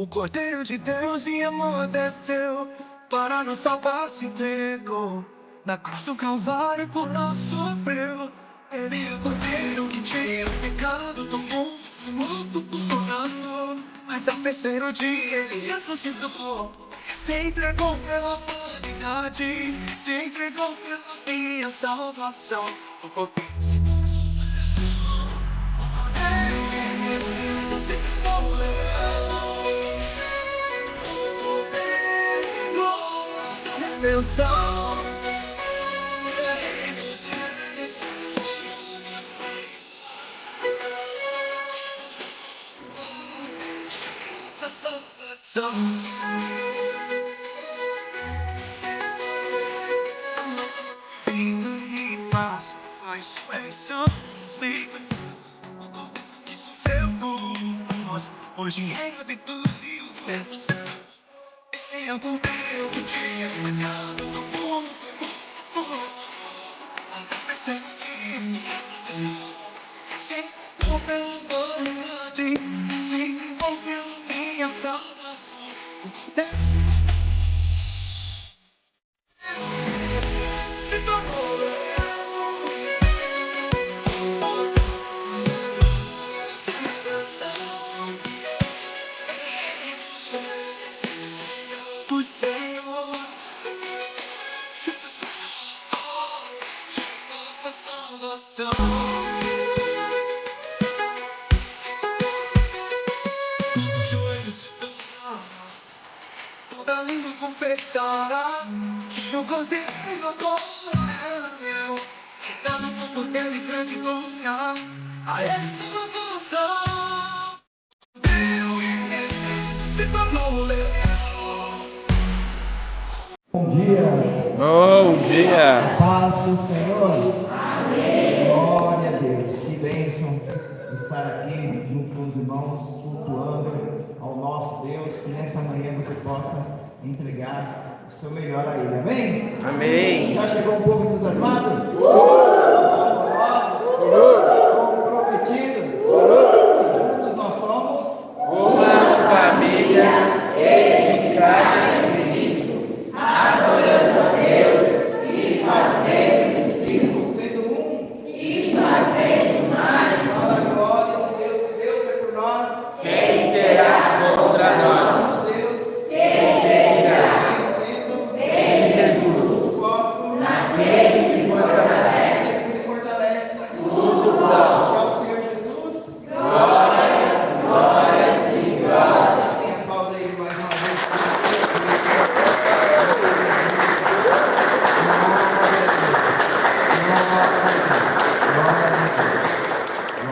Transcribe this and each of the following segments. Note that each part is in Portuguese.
O Cordeiro de Deus em amor desceu, para nos salvar se entregou. Na cruz do Calvário por nós sofreu. Ele é o Cordeiro que tira o pecado do mundo, foi morto por pecado. Mas ao terceiro dia ele ressuscitou, se entregou pela humanidade, se entregou pela minha salvação. O Cordeiro meu sol. Hoje reina de tudo e o verso. Eu comprei o que tinha ganhado do mundo, foi bom. Mas eu percebo que me resistiu. Se envolveu pela verdade, se envolveu minha salvação. Se tornou o Senhor, nossa salvação. Joelhos se dobram, toda língua confessará que o Cordeiro agora é meu. Dando com poder e grande glória a ele salvação. Deus se tornou leal. Bom dia. Bom dia. Paz do Senhor. Amém. Glória a Deus. Que bênção estar aqui junto com os irmãos, cultuando ao nosso Deus. Que nessa manhã você possa entregar o seu melhor a Ele. Amém? Amém. Já chegou um pouco entusiasmado? Comprometidos? Juntos nós somos Uma família edificada em Cristo, adorando a Deus e fazendo discípulos. sendo um. E fazendo mais. Fala a glória de Deus. Se Deus é por nós, Quem será contra nós? Deus Quem terá? vencendo. Em Jesus, Posso. naquele que fortalece, Esse que me fortalece. tudo posso. Ao Senhor Jesus. Glórias, glórias e glórias. Quem aplauda Ele mais uma vez.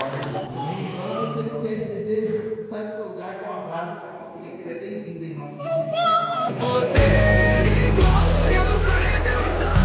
Você que teve desejo, sai do seu lugar com um abraço. Ele é bem-vindo em nome de Jesus. Poder e glória nos redenção.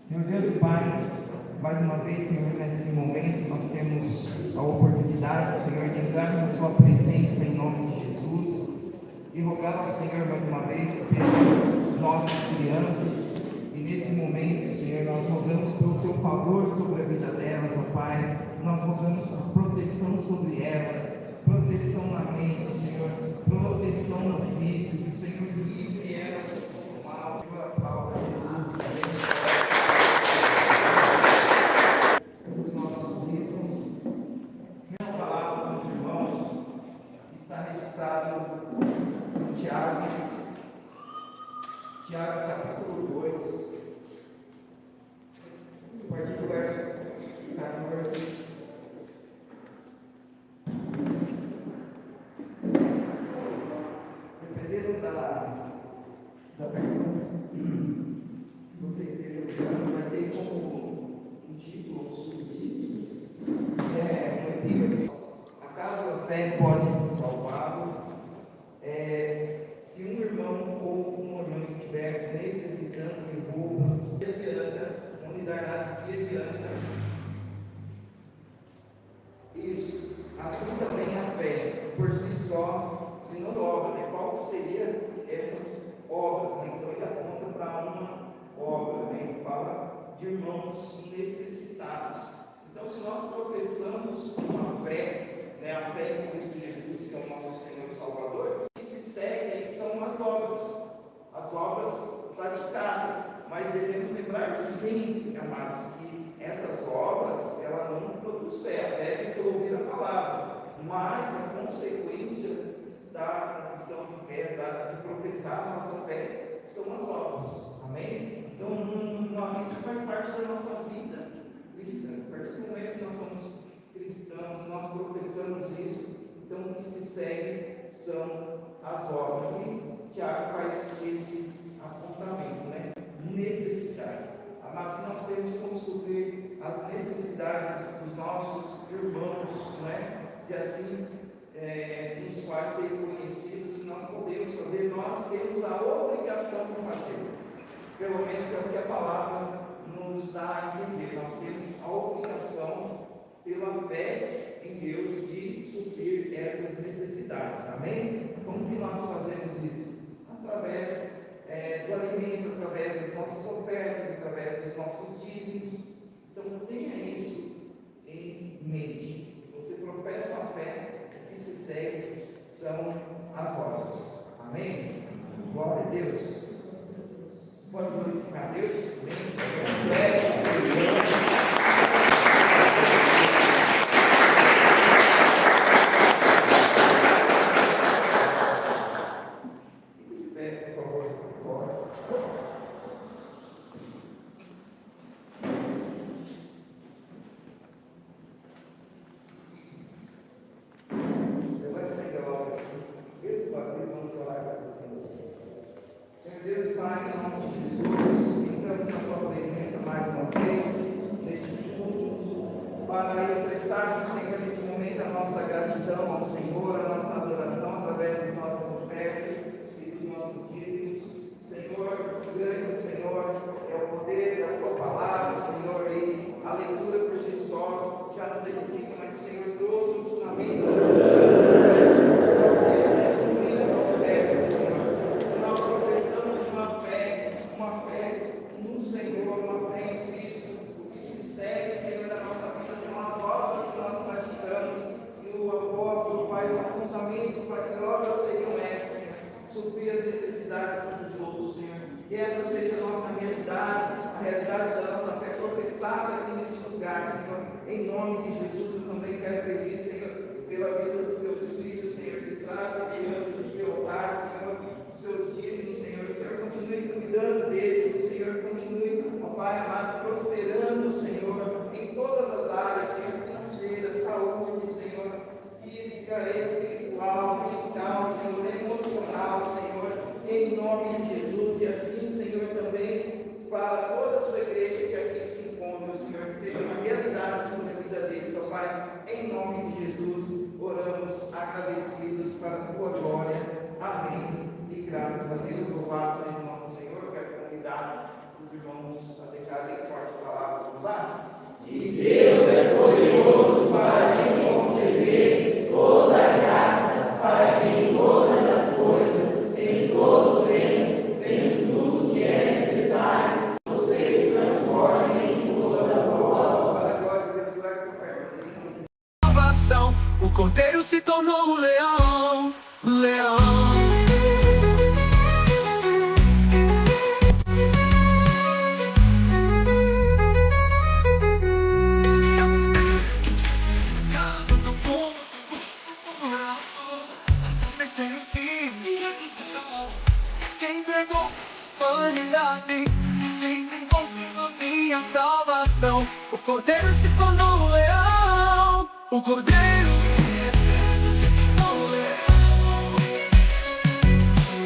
Senhor Deus e Pai, mais uma vez, Senhor, nesse momento nós temos a oportunidade, Senhor, de entrar na Sua presença em nome de Jesus e rogar ao Senhor mais uma vez pelas nossas crianças. E nesse momento, Senhor, nós rogamos pelo Teu favor sobre a vida delas, ó Pai. Nós rogamos por proteção sobre elas, proteção na mente, Senhor, proteção no físico, que o Senhor livre elas do mal, pela palavra de Jesus. Os nossos discos, minha palavra com os irmãos está registrado no Tiago, capítulo 2, a partir do verso 14. Dependendo da versão que você esteja usando, vai ter como um título ou subtítulo. A casa da fé seriam essas obras, né? Então ele aponta para uma obra, né? Ele fala de irmãos necessitados. Então, se nós professamos uma fé, né, a fé em Cristo Jesus, que é o nosso Senhor e Salvador, o que se segue são as obras praticadas. Mas devemos lembrar sempre, amados, que essas obras, ela não produz fé. A fé é pelo ouvir a palavra, mas a consequência da confissão de fé, de professar a nossa fé, são as obras. Amém? Então, isso faz parte da nossa vida cristã. A partir do momento que nós somos cristãos, nós professamos isso, então o que se segue são as obras. E Tiago faz esse apontamento, né? Necessidade. Amados, nós temos como suprir as necessidades dos nossos irmãos, né? Se assim nos faz ser conhecidos, nós podemos fazer, nós temos a obrigação de fazer. Pelo menos é o que a palavra nos dá a entender. Nós temos a obrigação, pela fé em Deus, de suprir essas necessidades. Amém? Como que nós fazemos isso? Através do alimento, através das nossas ofertas, através dos nossos dízimos. Então, tenha isso em mente. Se você professa a fé, o que se segue são as obras. Amém? Glória a Deus. Pode glorificar a Deus? Amém? Deus Pai, em nome de Jesus, entramos na tua presença mais uma vez, neste culto, para expressarmos, Senhor, nesse momento a nossa gratidão ao Senhor, a nossa adoração através das nossas ofertas e dos nossos dízimos. Senhor, grande Senhor, é o poder da tua palavra, Senhor, e a leitura por si só já nos edifica, mas, Senhor, todos na vida. Para que obras sejam essas, suprir as necessidades dos outros, Senhor. E essa seja a nossa realidade, a realidade da nossa fé professada aqui nesse lugar, Senhor. Em nome de Jesus, eu também quero pedir, Senhor, pela vida dos teus filhos, Senhor, que trazem diante do teu altar, Senhor, os seus dízimos, Senhor. O Senhor continue cuidando deles, o Senhor continue, ó Pai amado, prosperando, Senhor, em todas as áreas, Senhor, financeira, saúde, Senhor, física, espiritual, mental, Senhor, emocional, Senhor, em nome de Jesus. E assim, Senhor, também para toda a sua igreja que aqui se encontra, Senhor, que seja uma realidade sobre a vida deles, ó Pai, em nome de Jesus, oramos agradecidos para a tua glória. Amém. E graças a Deus, louvado seja o nosso Senhor. Quero convidar os irmãos a declararem forte a palavra do louvado. E Deus é poderoso para lhes conceder toda a graça, para que em todas as coisas, em todo o tempo, em tudo que é necessário, vocês transformem em toda a boa. Para a glória de Deus, traga seu perto. Salvação, o Cordeiro se tornou o leão, leão. Quem pegou a humanidade, sem encontro minha salvação. O Cordeiro se tornou o leão. O Cordeiro se tornou o leão.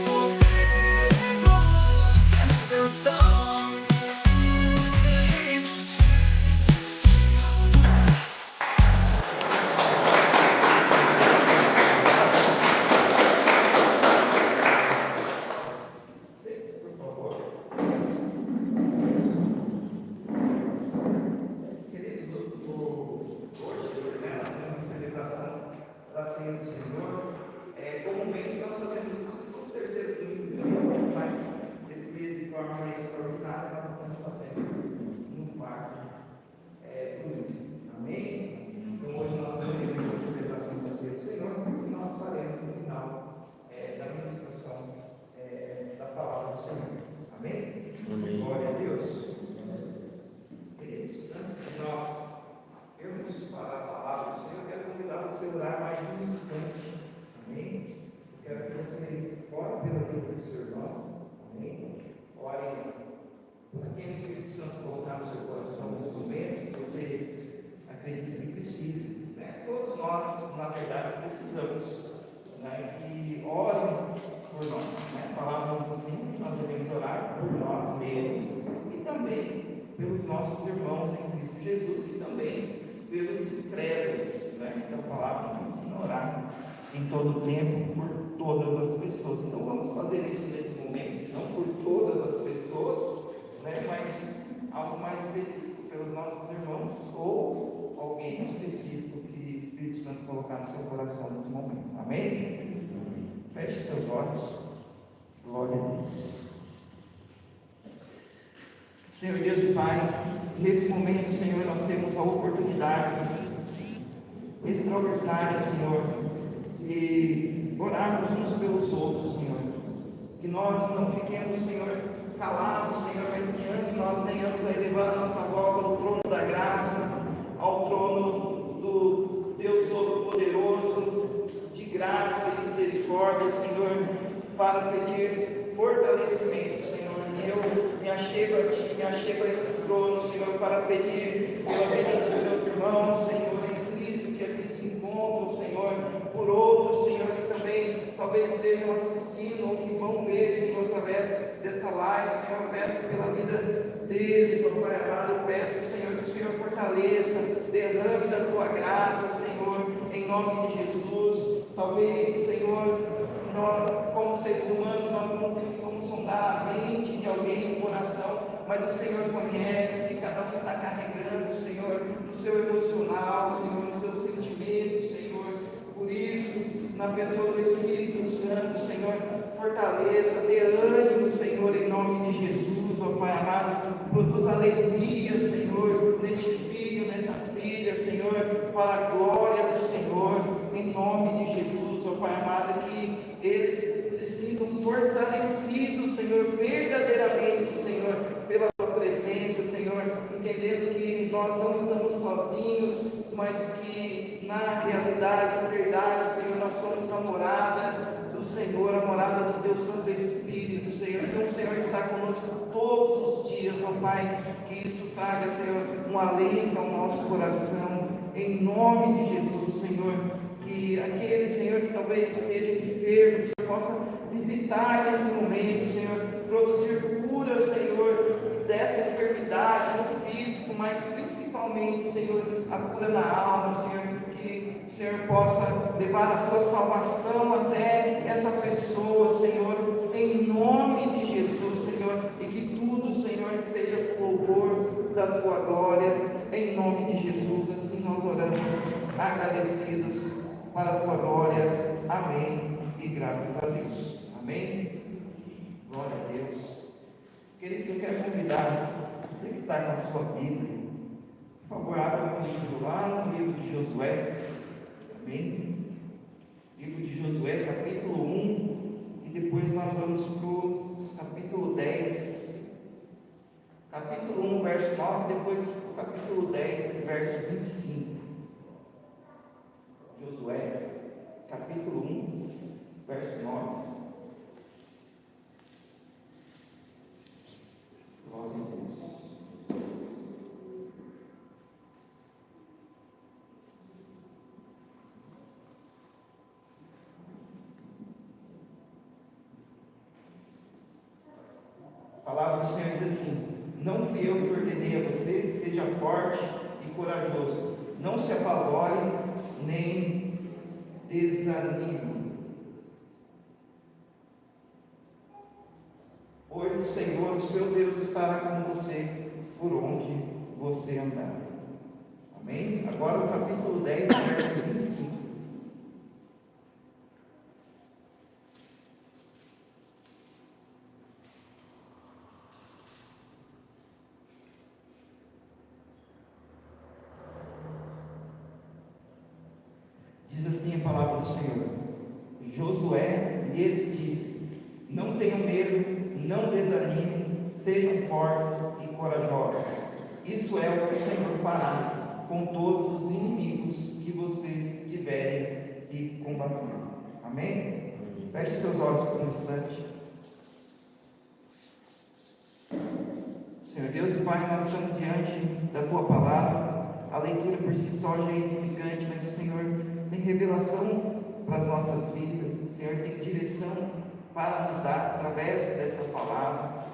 O Cordeiro é redenção. Hoje, né, nós temos uma celebração por seu irmão. Amém? Orem por quem o Espírito Santo colocar no seu coração nesse momento, que você acredita que precisa. Né? Todos nós, na verdade, precisamos, né, que orem por nós. Né? Falavam assim que nós devemos orar por nós mesmos e também pelos nossos irmãos em Cristo Jesus e também pelos incrédulos. Né? Então, a palavra nos ensina a orar em todo o tempo por todas as pessoas. Então, vamos fazer isso nesse momento, não por todas as pessoas, né, mas algo mais específico pelos nossos irmãos ou alguém específico que o Espírito Santo colocar no seu coração nesse momento. Amém? Feche seus olhos. Glória a Deus. Senhor Deus e Pai, nesse momento, Senhor, nós temos a oportunidade extraordinária, Senhor, de orarmos uns pelos outros, Senhor. Que nós não fiquemos, Senhor, calados, Senhor, mas que antes nós venhamos a elevar a nossa voz ao trono da graça, ao trono do Deus Todo-Poderoso, de graça e misericórdia, Senhor, para pedir fortalecimento, Senhor. Eu me achego a Ti, me achego a esse trono, Senhor, para pedir pela vida dos meus irmãos, Senhor, em Cristo, que aqui se encontram, Senhor, por outros, Senhor, que também talvez estejam assistindo ou que vão ver, Senhor, através dessa live, Senhor. Eu peço pela vida deles, meu Pai amado, eu peço, Senhor, que o Senhor fortaleça, derrame da Tua graça, Senhor, em nome de Jesus. Talvez, Senhor, nós, como seres humanos, nós não temos como sondar a mente de alguém, o coração, mas o Senhor conhece o que cada um está carregando, Senhor, no seu emocional, Senhor, nos seus sentimentos, Senhor. Por isso, na pessoa do Espírito Santo, Senhor, fortaleça, dê ânimo, Senhor, em nome de Jesus, ó Pai amado, produz alegria, Senhor, neste filho, nessa filha, Senhor, para a glória do Senhor, em nome de Jesus, ó Pai amado, que eles se sintam fortalecidos, Senhor, verdadeiramente, Senhor, pela Tua presença, Senhor, entendendo que nós não estamos sozinhos, mas que na realidade, na verdade, Senhor, nós somos a morada do Senhor, a morada do Teu Santo Espírito, Senhor. Então o Senhor está conosco todos os dias, ó Pai, que isso traga, Senhor, um alento ao nosso coração, em nome de Jesus, Senhor. Que aquele, Senhor, que talvez esteja enfermo, que o Senhor possa visitar nesse momento, Senhor, produzir cura, Senhor, dessa enfermidade, no físico, mas principalmente, Senhor, a cura na alma, Senhor, que o Senhor possa levar a Tua salvação até essa pessoa, Senhor, em nome de Jesus, Senhor, e que tudo, Senhor, seja por louvor da Tua glória, em nome de Jesus. Assim nós oramos, agradecidos para a Tua glória. Amém. E graças a Deus. Amém. Glória a Deus. Queridos, eu quero convidar você que está na sua Bíblia, por favor, abra comigo lá no livro de Josué. Amém. Livro de Josué, capítulo 1, e depois nós vamos para o capítulo 10. Capítulo 1, verso 9, depois capítulo 10, verso 25. Josué, capítulo 1, verso 9. Glória a Deus. A palavra do Senhor diz assim: não fui eu que ordenei a você, seja forte e corajoso, não se apavore, nem desanime, pois o Senhor, o seu Deus, estará com você por onde você andar. Amém? Agora o capítulo 10, verso 25. Diz assim a palavra do Senhor: Josué lhes disse: não tenham medo, não desanimem, sejam fortes e corajosos. Isso é o que o Senhor fará com todos os inimigos que vocês tiverem que combater. Amém? Feche seus olhos por um instante. Senhor Deus e Pai, nós estamos diante da Tua palavra. A leitura por si só já é edificante, mas o Senhor tem revelação para as nossas vidas. O Senhor tem direção para nos dar através dessa palavra.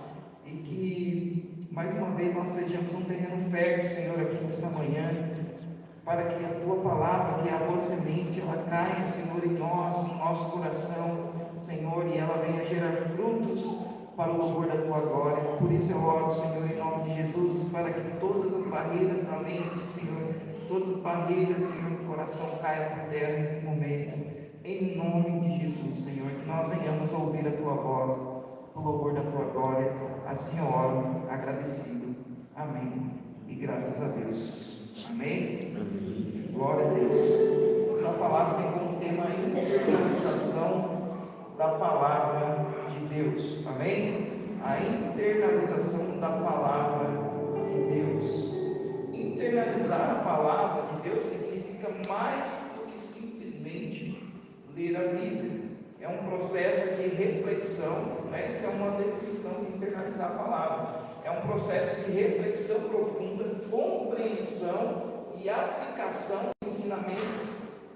E que, mais uma vez, nós sejamos um terreno fértil, Senhor, aqui nessa manhã, para que a Tua palavra, que é a boa semente, ela caia, Senhor, em nós, no nosso coração, Senhor, e ela venha gerar frutos para o louvor da Tua glória. Por isso eu oro, Senhor, em nome de Jesus, para que todas as barreiras da mente, Senhor, todas as barreiras, Senhor, do coração caiam por terra nesse momento. Em nome de Jesus, Senhor, que nós venhamos ouvir a Tua voz, o louvor da Tua glória. Assim eu oro, agradecido. Amém. E graças a Deus. Amém? Amém. Glória a Deus. Essa palavra tem como tema a internalização da palavra de Deus. Amém? A internalização da palavra de Deus. Internalizar a palavra de Deus significa mais do que simplesmente ler a Bíblia. É um processo de reflexão, né? Essa é uma definição de internalizar a palavra. É um processo de reflexão profunda, compreensão e aplicação de ensinamentos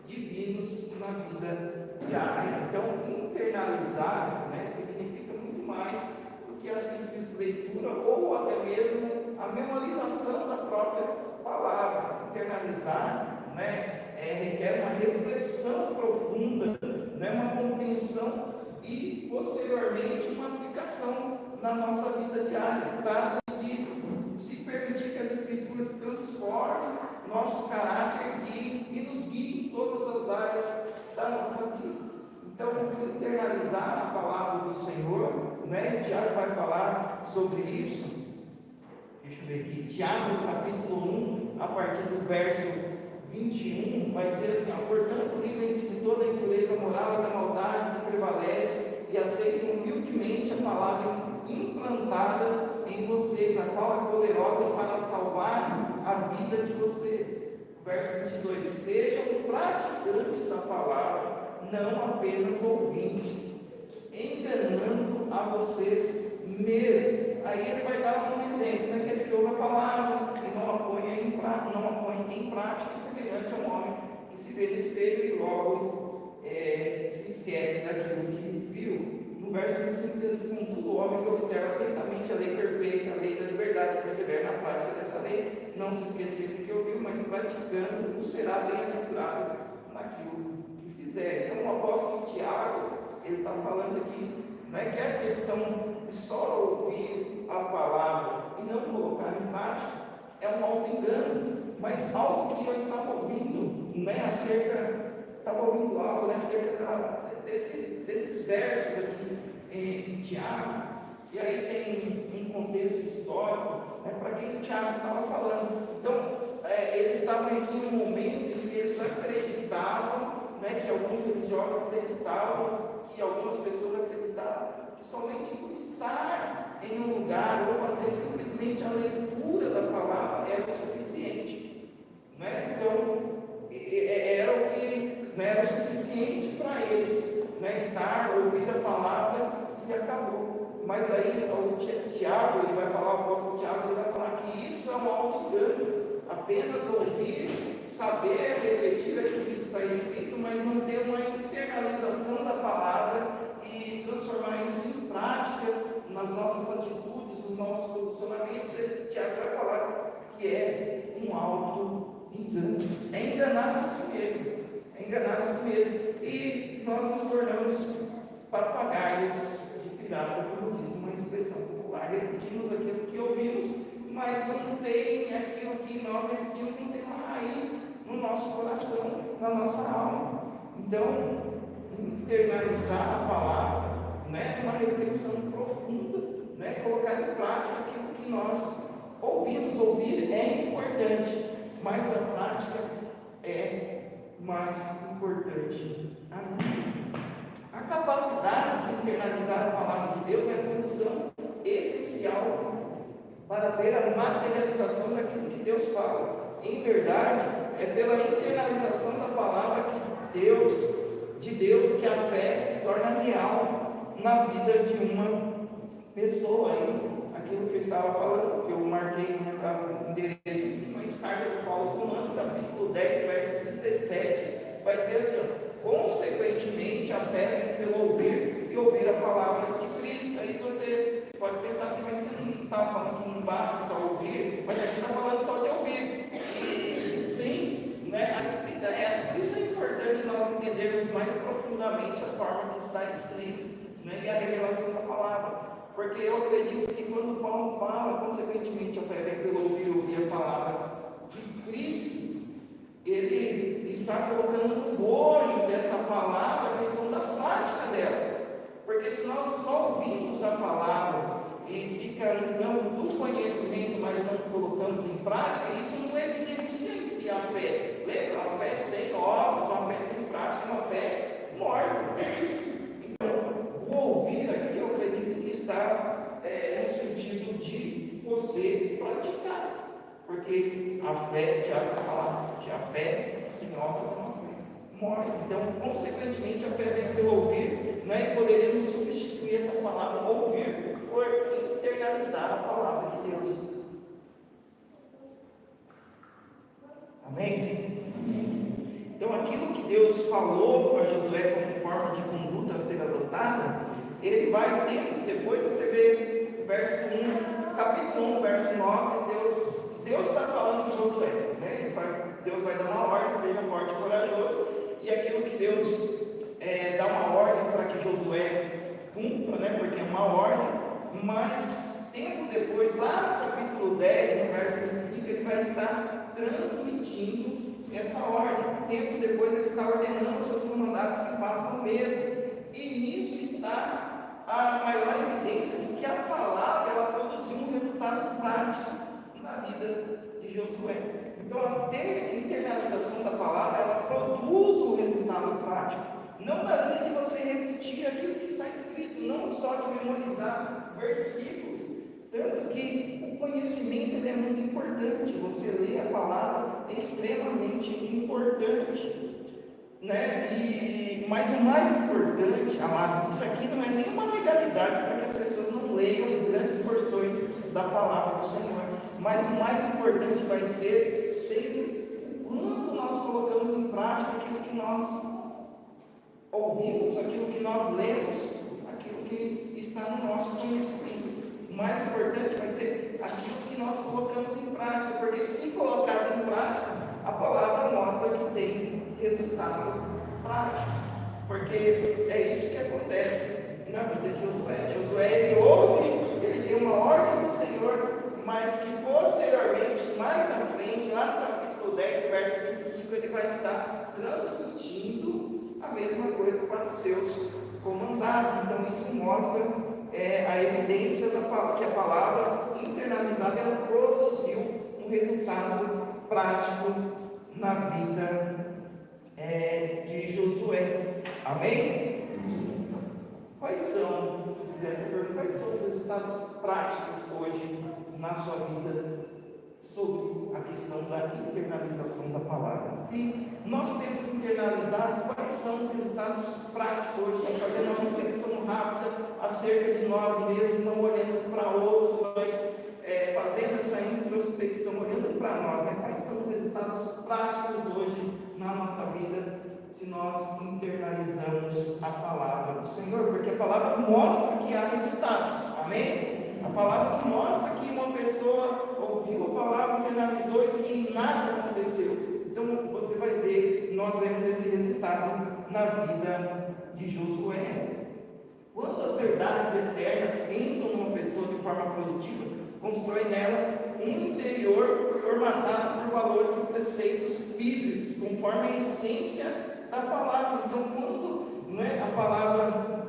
divinos na vida diária. Então, internalizar, né, significa muito mais do que a simples leitura ou até mesmo a memorização da própria palavra. Internalizar, né, requer uma reflexão profunda, né, uma compreensão e, posteriormente, uma aplicação na nossa vida diária. Trata-se de se permitir que as Escrituras transformem nosso caráter e nos guiem em todas as áreas da nossa vida. Então, internalizar a palavra do Senhor, né? Tiago vai falar sobre isso. Deixa eu ver aqui. Tiago, capítulo 1, a partir do verso 21, vai dizer assim: portanto, livrem-se de toda a impureza moral e da maldade que prevalece, e aceitem humildemente a palavra implantada em vocês, a qual é poderosa para salvar a vida de vocês. Verso 22: sejam praticantes da palavra, não apenas ouvintes, enganando a vocês mesmos. Aí ele vai dar um exemplo, né? Que ele ouve a palavra e não a põe em prática, semelhante a um homem que se vê no espelho e logo se esquece daquilo que viu. No verso 25 diz assim: contudo, o homem que observa atentamente a lei perfeita, a lei da liberdade, persevera na prática dessa lei, não se esquecer do que ouviu, mas praticando, o será bem-aventurado naquilo que fizer. Então, o apóstolo Tiago, ele está falando aqui, não é que é questão de só ouvir a palavra e não colocar em prática, é um auto-engano, mas algo que eu estava ouvindo, não é estava ouvindo algo, né, acerca desses versos aqui em Tiago, e aí tem um contexto histórico, né, para quem Tiago estava falando. Então, eles estavam aqui em um momento em que eles acreditavam, né, que alguns religiosos acreditavam, que algumas pessoas acreditavam, que somente por estar em um lugar ou fazer simplesmente a leitura da palavra era o suficiente, né? Então, era o que era o suficiente para eles, né? Estar, ouvir a palavra e acabou. Mas aí o Tiago, ele vai falar, o apóstolo Tiago, ele vai falar que isso é um auto-engano. Apenas ouvir, saber, repetir aquilo que está escrito, mas não ter uma internalização da palavra e transformar isso em prática nas nossas atitudes, nos nossos posicionamentos. Tiago vai falar que é um auto-engano. É enganar a si mesmo. É enganar a si mesmo. E nós nos tornamos papagaios de pirata, como diz uma expressão popular. Repetimos aquilo que ouvimos, mas não tem aquilo que nós repetimos, não tem uma raiz no nosso coração, na nossa alma. Então, internalizar a palavra, né, uma reflexão profunda, né, colocar em prática aquilo que nós ouvimos. Ouvir é importante, mas a prática é mais importante. Amém. A capacidade de internalizar a palavra de Deus é a condição essencial para ter a materialização daquilo que Deus fala. Em verdade, é pela internalização da palavra de Deus que a fé se torna real na vida de uma pessoa. Aí, Aquilo que eu estava falando, que eu marquei no endereço em cima, mas carta do Paulo aos Romanos, capítulo 10, verso 17, vai dizer assim, ó, consequentemente a fé vem pelo ouvir e ouvir a palavra de Cristo. Aí você pode pensar assim, mas você não está falando que não basta só ouvir, mas aqui está falando só de ouvir. E sim, né, por isso é importante nós entendermos mais profundamente a forma que está escrito, né, e a revelação da palavra. Porque eu acredito que quando Paulo fala, consequentemente, a fé vem pelo ouvir a palavra de Cristo, ele está colocando no bojo dessa palavra a questão da prática dela. Porque se nós só ouvimos a palavra e fica no campo do conhecimento, mas não colocamos em prática, isso não evidencia em si a fé. Lembra? Uma fé sem obras, uma fé sem prática, uma fé morta. Então, o ouvir aqui, eu acredito que está no sentido de você praticar. Porque a fé, Tiago fala, que a fé sem obras é uma fé morta. Então, consequentemente, a fé vem pelo ouvir, né? E poderíamos substituir essa palavra ouvir por internalizar a palavra de Deus. Amém? Então, aquilo que Deus falou para Josué como forma de conduta a ser adotada, ele vai ter, depois você vê verso 1, capítulo 1, verso 9, Deus está falando com Josué, né? Deus vai dar uma ordem, seja forte e corajoso, e aquilo que Deus dá uma ordem para que Josué cumpra, né? Porque é uma ordem, mas tempo depois, lá no capítulo 10, no verso 25, ele vai estar transmitindo essa ordem. Tempo depois ele está ordenando os seus comandados que façam o mesmo, e nisso está a maior evidência de que a palavra ela produziu um resultado prático na vida de Josué. Então, a internalização da palavra, ela produz um resultado prático, não na linha de você repetir aquilo que está escrito, não só de memorizar versículos, tanto que o conhecimento ele é muito importante, você ler a palavra é extremamente importante, né? Mas o mais importante, amados, isso aqui não é nenhuma legalidade para que as pessoas não leiam grandes porções da palavra do Senhor. Mas o mais importante vai ser sempre o quanto nós colocamos em prática aquilo que nós ouvimos, aquilo que nós lemos, aquilo que está no nosso conhecimento. O mais importante vai ser aquilo que nós colocamos em prática, porque se colocado em prática, a palavra mostra que tem resultado prático. Porque é isso que acontece na vida de Josué. Josué, ele ouve, ele tem uma ordem do Senhor, mas que posteriormente, mais à frente, lá no capítulo 10, verso 25, ele vai estar transmitindo a mesma coisa para os seus comandados. Então isso mostra a evidência que a palavra internalizada ela produziu um resultado prático na vida de Josué. Amém? Quais são, se eu fizesse pergunta, quais são os resultados práticos hoje na sua vida sobre a questão da internalização da palavra? Se nós temos internalizado, quais são os resultados práticos hoje? Fazendo uma reflexão rápida acerca de nós mesmos, não olhando para outros, mas fazendo essa introspecção, olhando para nós, né? Quais são os resultados práticos hoje na nossa vida, se nós internalizamos a palavra do Senhor? Porque a palavra mostra que há resultados, amém? A palavra mostra que uma pessoa ouviu a palavra, internalizou e que nada aconteceu. Então você vai ver, nós vemos esse resultado na vida de Josué. Quando as verdades eternas entram numa pessoa de forma produtiva, constrói nelas um interior formatado por valores e preceitos bíblicos, conforme a essência da palavra. Então, quando a palavra,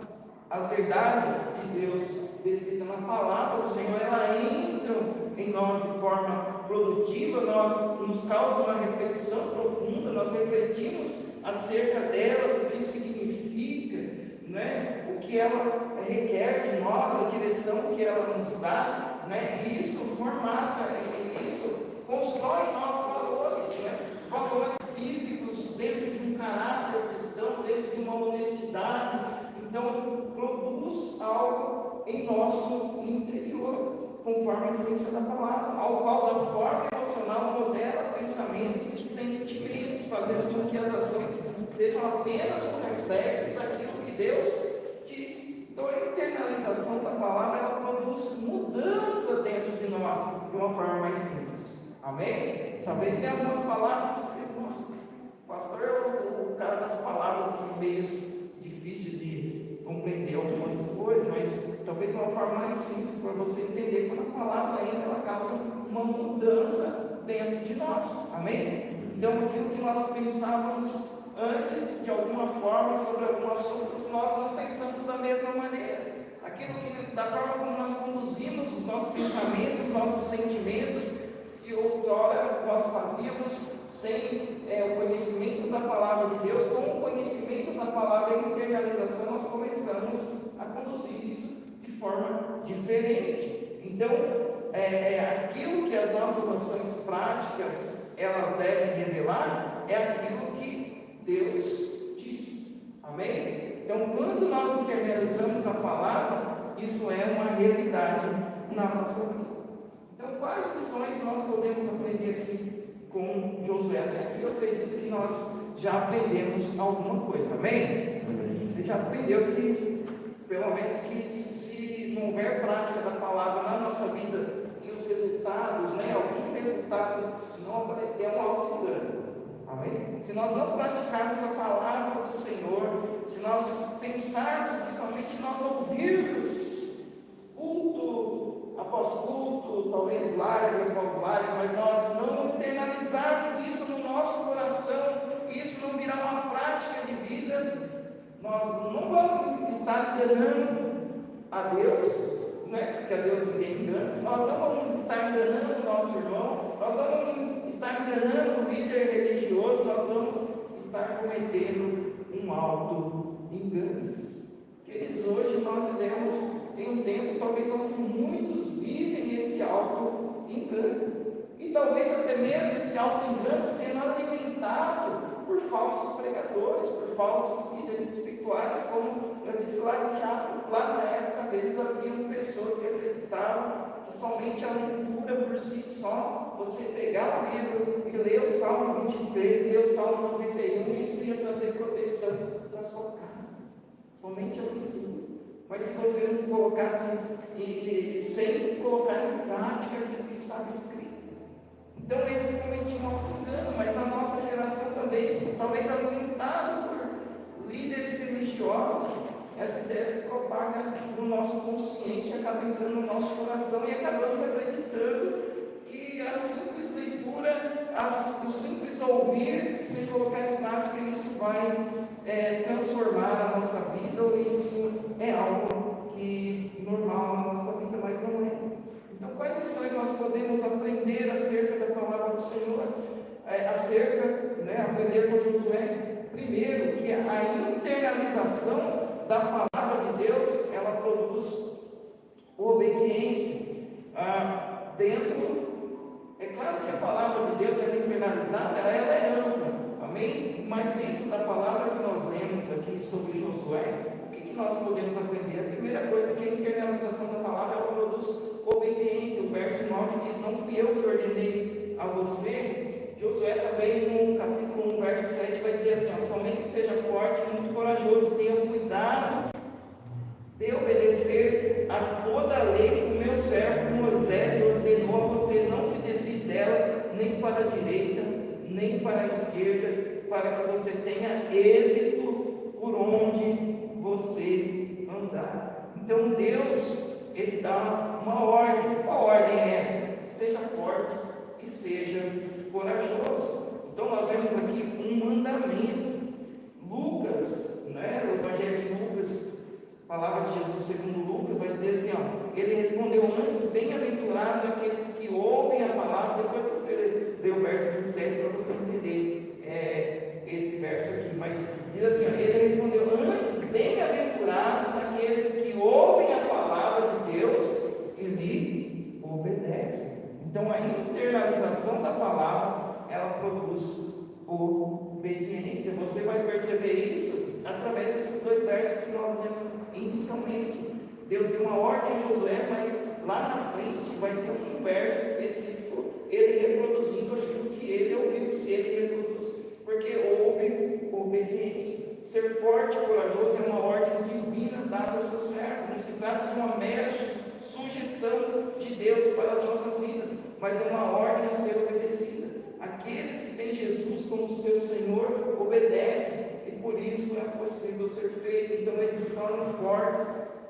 as verdades de Deus descritas na palavra do Senhor, elas entram em nós de forma produtiva, nos causa uma reflexão profunda, nós refletimos acerca dela, do que significa, o que ela requer de nós, a direção que ela nos dá. E isso formata, isso constrói em nós valores, valores bíblicos dentro de um caráter cristão, dentro de uma honestidade. Então, produz algo em nosso interior. conforme a essência da palavra, ao qual da forma emocional modela pensamentos e sentimentos, fazendo com que as ações sejam apenas um reflexo daquilo que Deus diz. Então a internalização da palavra, ela produz mudança dentro de nós, de uma forma mais simples. Amém? Talvez tenha algumas palavras que você, nossa, pastor é o cara das palavras que meio difícil de compreender algumas coisas, mas talvez de uma forma mais simples para você entender quando a palavra entra, ela causa uma mudança dentro de nós. Amém? Então aquilo que nós pensávamos antes, de alguma forma, sobre algum assunto, nós não pensamos da mesma maneira. Aquilo que, da forma como nós conduzimos os nossos pensamentos, os nossos sentimentos, se outrora nós fazíamos sem o conhecimento da palavra de Deus, com o conhecimento da palavra e internalização, nós começamos a conduzir isso de forma diferente. Então, aquilo que as nossas ações práticas elas devem revelar é aquilo que Deus diz. Amém? Então, quando nós internalizamos a palavra, isso é uma realidade na nossa vida. Então, quais lições nós podemos aprender aqui com Josué? Até aqui eu acredito que nós já aprendemos alguma coisa. Amém? Você já aprendeu que, pelo menos, que se não houver prática da palavra na nossa vida e os resultados, algum resultado, não vai ter um auto-engano. Amém? Se nós não praticarmos a palavra do Senhor, se nós pensarmos que somente nós ouvirmos culto após culto, talvez live após live, mas nós não internalizarmos isso no nosso coração, isso não virar uma prática de vida, nós não vamos estar enganando a Deus, porque a Deus ninguém engana. Nós não vamos estar enganando o nosso irmão, nós não vamos estar enganando o líder religioso, nós vamos estar cometendo um auto-engano. Queridos, hoje nós vivemos em um tempo, talvez, onde muitos vivem esse auto-engano. E talvez até mesmo esse auto-engano sendo alimentado por falsos pregadores, por falsos líderes espirituais, como eu disse lá na época deles, haviam pessoas que acreditavam que somente a leitura por si só, você pegar o livro e ler o Salmo 23, ler o Salmo 91, isso ia trazer proteção para a sua casa. Somente a leitura. Mas se você não colocasse, sem colocar em prática aquilo que estava escrito. Então eles cometiam auto-engano, mas na nossa geração também, talvez alimentado por líderes religiosos, essa ideia se propaga no nosso consciente, acaba entrando no nosso coração e acabamos acreditando que a simples leitura, o simples ouvir, sem colocar em prática, isso vai transformar a nossa vida, ou isso é algo que normal na nossa vida, mas não é. Então, quais lições nós podemos aprender acerca da palavra do Senhor? Aprender com Josué? Primeiro, que a internalização da palavra de Deus, ela produz obediência dentro. É claro que a palavra de Deus é internalizada, ela é ampla, amém? Mas dentro da palavra que nós lemos aqui sobre Josué, o que nós podemos aprender? A primeira coisa é que a internalização da palavra, ela produz obediência. O verso 9 diz: não fui eu que ordenei a você. Josué também, no capítulo 1, verso 7, vai dizer assim: somente seja forte e muito corajoso, tenha cuidado de obedecer a toda a lei que o meu servo Moisés ordenou a você. Não se desvie dela, nem para a direita, nem para a esquerda, para que você tenha êxito por onde você andar. Então Deus, Ele dá uma ordem. Qual ordem é essa? Seja forte e seja corajoso. Então nós vemos aqui um mandamento. Lucas, o Evangelho de Lucas, a palavra de Jesus segundo Lucas, vai dizer assim, ele respondeu antes: bem-aventurado aqueles que ouvem a palavra. Depois você lê o verso 27 para você entender esse verso aqui, mas diz assim, ele respondeu antes: bem-aventurados aqueles que ouvem a palavra de Deus e lhe obedecem. Então a internalização da palavra, ela produz obediência. Você vai perceber isso através desses dois versos que nós lemos inicialmente. Deus deu uma ordem a Josué, mas lá na frente vai ter um verso específico, ele reproduzindo aquilo que ele ouviu, se ele reproduz, porque houve obediência. Ser forte e corajoso é uma ordem divina dada ao seu servo, não se trata de uma mera sugestão de Deus para as nossas vidas, mas é uma ordem a ser obedecida. Aqueles que têm Jesus como seu Senhor obedecem, e por isso é possível ser feito. Então eles se tornam fortes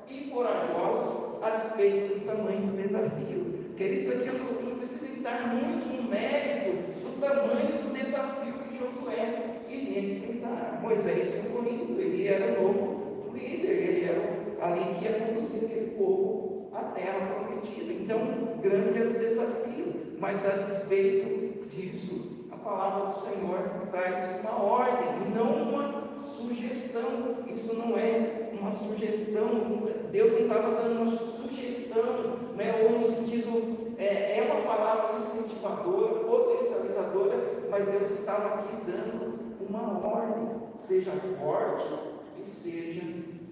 e corajosos a despeito do tamanho do desafio. Queridos, aqui eu não preciso entrar muito no mérito do tamanho do desafio que Josué iria enfrentar. Moisés tinha corrido, ele era o novo líder, ele era ali que ia conduzir aquele povo à terra prometida. Então, grande era o desafio, mas a despeito disso, a palavra do Senhor traz uma ordem, não uma sugestão. Isso não é uma sugestão, Deus não estava dando uma sugestão, né, ou no sentido, é uma palavra incentivadora, potencializadora, mas Deus estava aqui dando uma ordem: seja forte e seja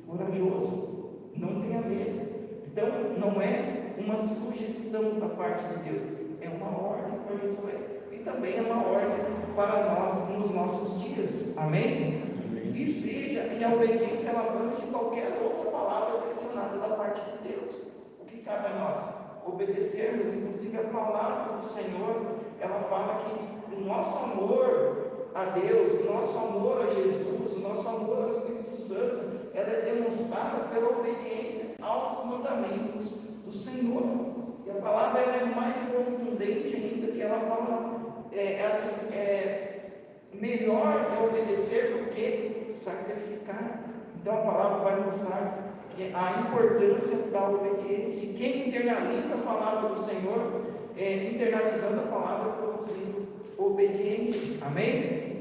corajoso, não tenha medo. Então, não é uma sugestão da parte de Deus, é uma ordem para Josué, e também é uma ordem para nós nos nossos dias, amém? E seja, e a obediência ela vai de qualquer outra palavra direcionada da parte de Deus. O que cabe a nós? Obedecermos. Inclusive a palavra do Senhor, ela fala que o nosso amor a Deus, o nosso amor a Jesus, o nosso amor ao Espírito Santo, ela é demonstrada pela obediência aos mandamentos do Senhor. E a palavra ela é mais contundente ainda, que ela fala melhor é obedecer do que sacrificar. Então a palavra vai mostrar a importância da obediência. E quem internaliza a palavra do Senhor, internalizando a palavra, produzindo obediência. Amém?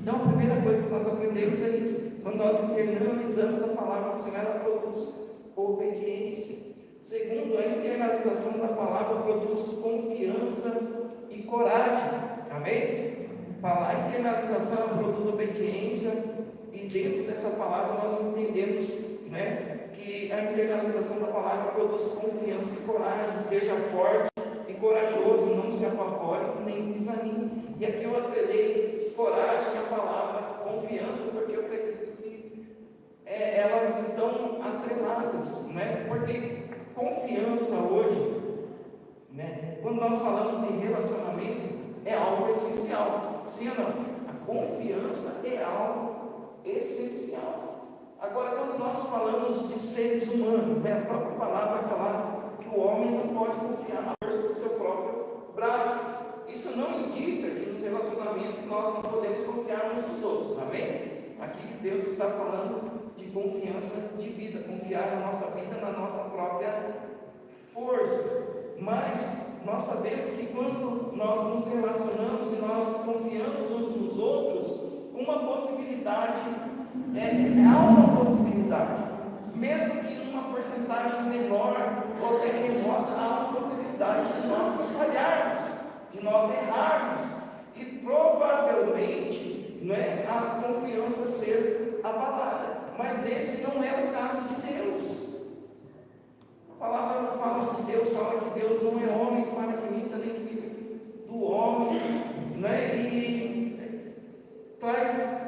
Então a primeira coisa que nós aprendemos é isso. Quando nós internalizamos a palavra do Senhor, ela produz obediência. Segundo, a internalização da palavra produz confiança e coragem. Amém? A internalização produz obediência, e dentro dessa palavra nós entendemos, né, que a internalização da palavra produz confiança e coragem. Seja forte e corajoso, não se apavore nem desanime. E aqui eu atrelei coragem à palavra confiança, porque eu acredito que elas estão atreladas, né? Porque confiança hoje, né, quando nós falamos de relacionamento, é algo essencial. Sim ou não? A confiança é algo essencial. Agora, quando nós falamos de seres humanos, né, a própria palavra fala que o homem não pode confiar na força do seu próprio braço. Isso não indica que nos relacionamentos nós não podemos confiar uns nos outros, amém? Aqui Deus está falando de confiança de vida, confiar na nossa vida, na nossa própria força. Mas nós sabemos que quando nós nos relacionamos e nós confiamos uns nos outros, uma possibilidade, há uma possibilidade, mesmo que numa porcentagem menor ou até remota, há uma possibilidade de nós falharmos, de nós errarmos, e provavelmente, né, a confiança ser abalada. Mas esse não é o caso de Deus. A palavra fala de Deus, fala que Deus não é homem para que minta, nem filho do homem, né? E traz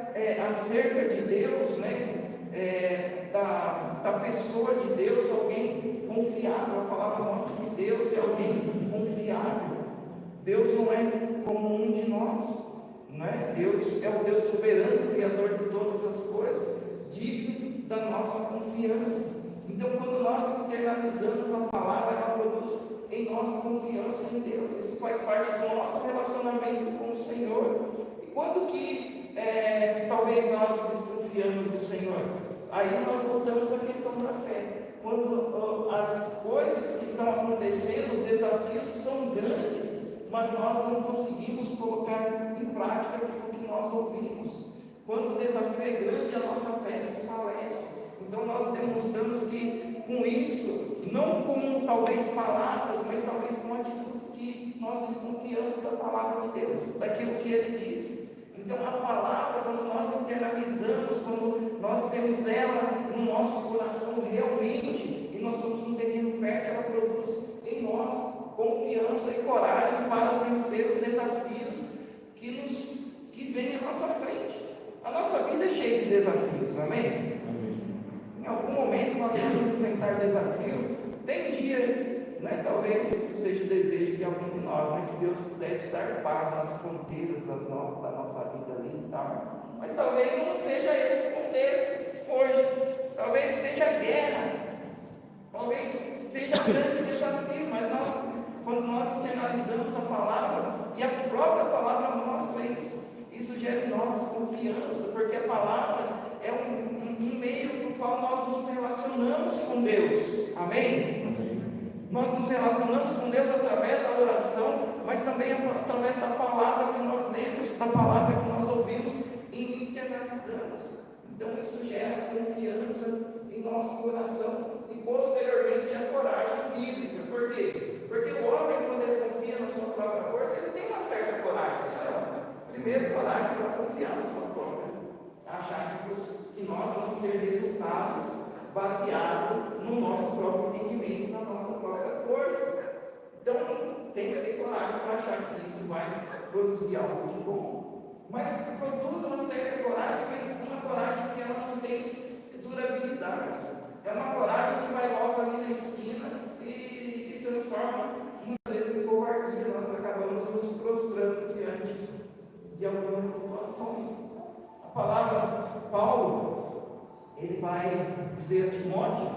acerca de Deus, né? Da pessoa de Deus, alguém confiável. A palavra mostra que Deus é alguém confiável. Deus não é como um de nós, né? Deus é o Deus soberano, Criador de todas as coisas, digno da nossa confiança. Então, quando nós internalizamos a palavra, ela produz em nós confiança em Deus. Isso faz parte do nosso relacionamento com o Senhor. E quando que talvez nós desconfiamos do Senhor? Aí nós voltamos à questão da fé. Quando as coisas que estão acontecendo, os desafios são grandes, mas nós não conseguimos colocar em prática aquilo que nós ouvimos. Quando o desafio é grande, a nossa fé desfalece. Então nós demonstramos que com isso, não com talvez palavras, mas talvez com atitudes que nós desconfiamos da palavra de Deus, daquilo que Ele disse. Então a palavra, quando nós internalizamos, quando nós temos ela no nosso coração realmente, e nós somos um terreno fértil, ela produz confiança e coragem para vencer os desafios que vêm à nossa frente. A nossa vida é cheia de desafios, amém? Em algum momento nós vamos enfrentar desafio. Tem dia, né, talvez isso seja o desejo de algum de nós, né, que Deus pudesse dar paz nas fronteiras da nossa vida ali e tal. Mas talvez não seja esse o contexto hoje. Talvez seja guerra. Talvez seja grande desafio. Mas quando nós internalizamos a palavra, e a própria palavra mostra isso gera em nós confiança, porque a palavra é um meio no qual nós nos relacionamos com Deus. Amém? Nós nos relacionamos com Deus através da oração, mas também através da palavra que nós lemos, da palavra que nós ouvimos e internalizamos. Então isso gera confiança em nosso coração e posteriormente a coragem bíblica. Por quê? Porque o homem, quando ele confia na sua própria força, ele tem uma certa coragem. Primeiro, coragem para confiar na sua própria. Achar que nós vamos ter resultados baseados no nosso próprio entendimento, na nossa própria força. Então, tem que ter coragem para achar que isso vai produzir algo de bom. Mas produz uma certa coragem, mas uma coragem que ela não tem durabilidade. É uma coragem que vai logo ali na esquina e se transforma muitas vezes em covardia. Nós acabamos nos prostrando diante de algumas situações. A palavra Paulo, ele vai dizer a Timóteo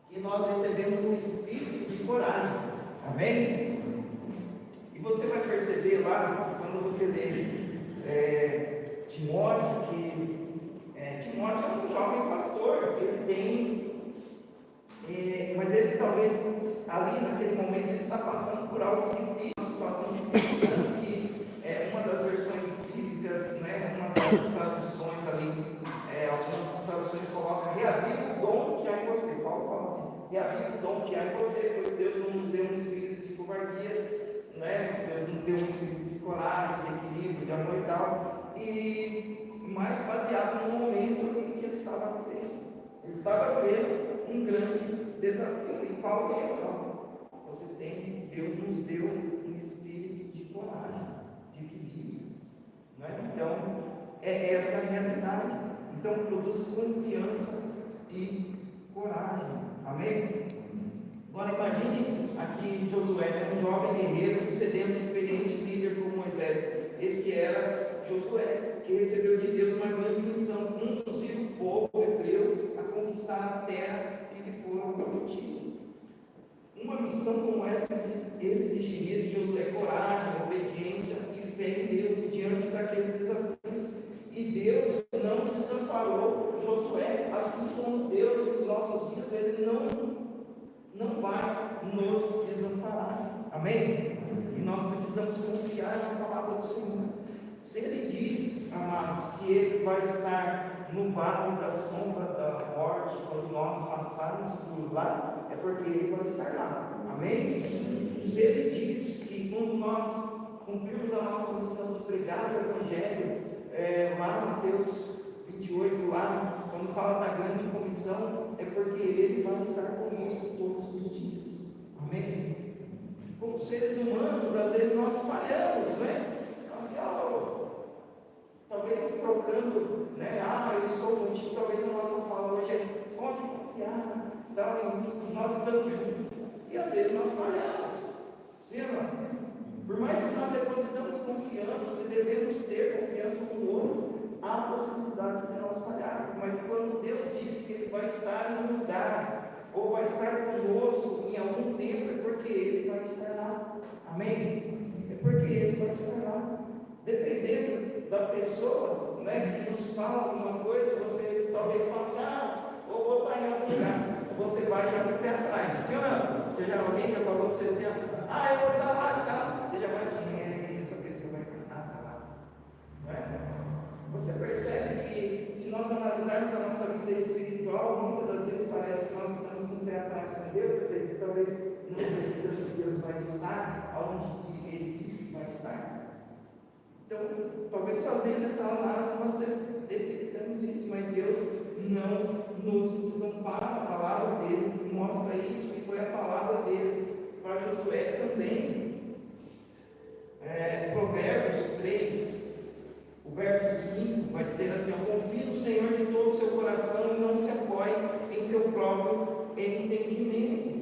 que nós recebemos um espírito de coragem. Amém? E você vai perceber lá, quando você lê Timóteo, que Timóteo é um jovem pastor, ele tem, mas ele talvez ali naquele momento ele está passando por algo difícil, uma situação difícil, que uma das versões bíblicas, né, uma das traduções ali, algumas traduções colocam: reaviva o dom que há em você. Paulo fala assim: reaviva o dom que há em você, pois Deus não nos deu um espírito de covardia, né? Deus nos deu um espírito de coragem, de equilíbrio, de amor e tal, e mais baseado no momento em que ele estava vivendo. Ele estava vivendo um grande desafio, e Paulo Deus nos deu um espírito de coragem, de equilíbrio, né? Então, é essa a realidade. Então, produz confiança e coragem. Amém? Agora, imagine aqui Josué, né, um jovem guerreiro, sucedendo um experiente líder como Moisés. Este era Josué, que recebeu de Deus uma grande missão: conduzir o povo hebreu a conquistar a terra que lhe fora prometida. Uma missão como essa exigiria de Josué coragem, obediência e fé em Deus diante daqueles desafios. E Deus não desamparou Josué, assim como Deus nos nossos dias, Ele não vai nos desamparar. Amém? E nós precisamos confiar na palavra do Senhor. Se Ele diz, amados, que Ele vai estar no vale da sombra da morte, quando nós passarmos por lá, é porque Ele vai estar lá. Amém? Se Ele diz que quando nós cumprirmos a nossa missão de pregar o Evangelho, lá em Mateus 28, lá, quando fala da grande comissão, é porque Ele vai estar conosco todos os dias. Amém? Como seres humanos, às vezes nós falhamos, né? Talvez trocando, né? Eu estou contigo, talvez a nossa fala hoje é: pode confiar, nós estamos juntos. E às vezes nós falhamos. Sim, por mais que nós depositamos confiança, e devemos ter confiança no outro, há a possibilidade de nós falharmos. Mas quando Deus diz que Ele vai estar em um lugar, ou vai estar conosco em algum tempo, é porque Ele vai estar lá. Amém? É porque Ele vai estar lá. Dependendo da pessoa, né, que nos fala alguma coisa, você talvez fale assim: ou vou estar em algum lugar. Você vai já no pé atrás. Sim ou não? Você já alguém já falou para você assim: eu vou estar lá e tal. Você já vai assim: essa pessoa vai estar lá. Não é? Você percebe que, se nós analisarmos a nossa vida espiritual, muitas das vezes parece que nós estamos com o pé atrás com Deus, porque talvez não acreditamos que Deus vai estar onde Ele disse que vai estar. Então, talvez fazendo essa análise nós detectamos isso, mas Deus não nos desampara a palavra dele, mostra isso, que foi a palavra dele para Josué também. Provérbios 3, o verso 5, vai dizer assim: confie no Senhor de todo o seu coração e não se apoie em seu próprio entendimento.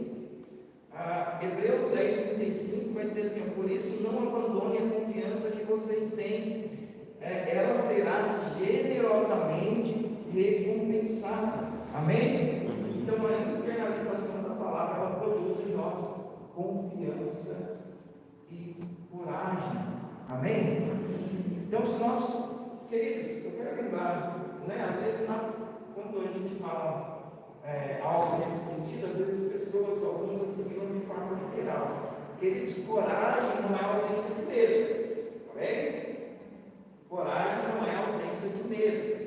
Hebreus 10, 35 vai dizer assim: por isso não abandone a confiança que vocês têm, ela será generosamente recompensada. Amém? Então a internalização da palavra, ela produz em nós confiança e coragem. Amém? Então, se nós, queridos, eu quero lembrar, às vezes, quando a gente fala algo nesse sentido, às vezes as pessoas, alguns assimilam de forma literal. Queridos, coragem não é ausência de medo. Amém? Coragem não é ausência de medo.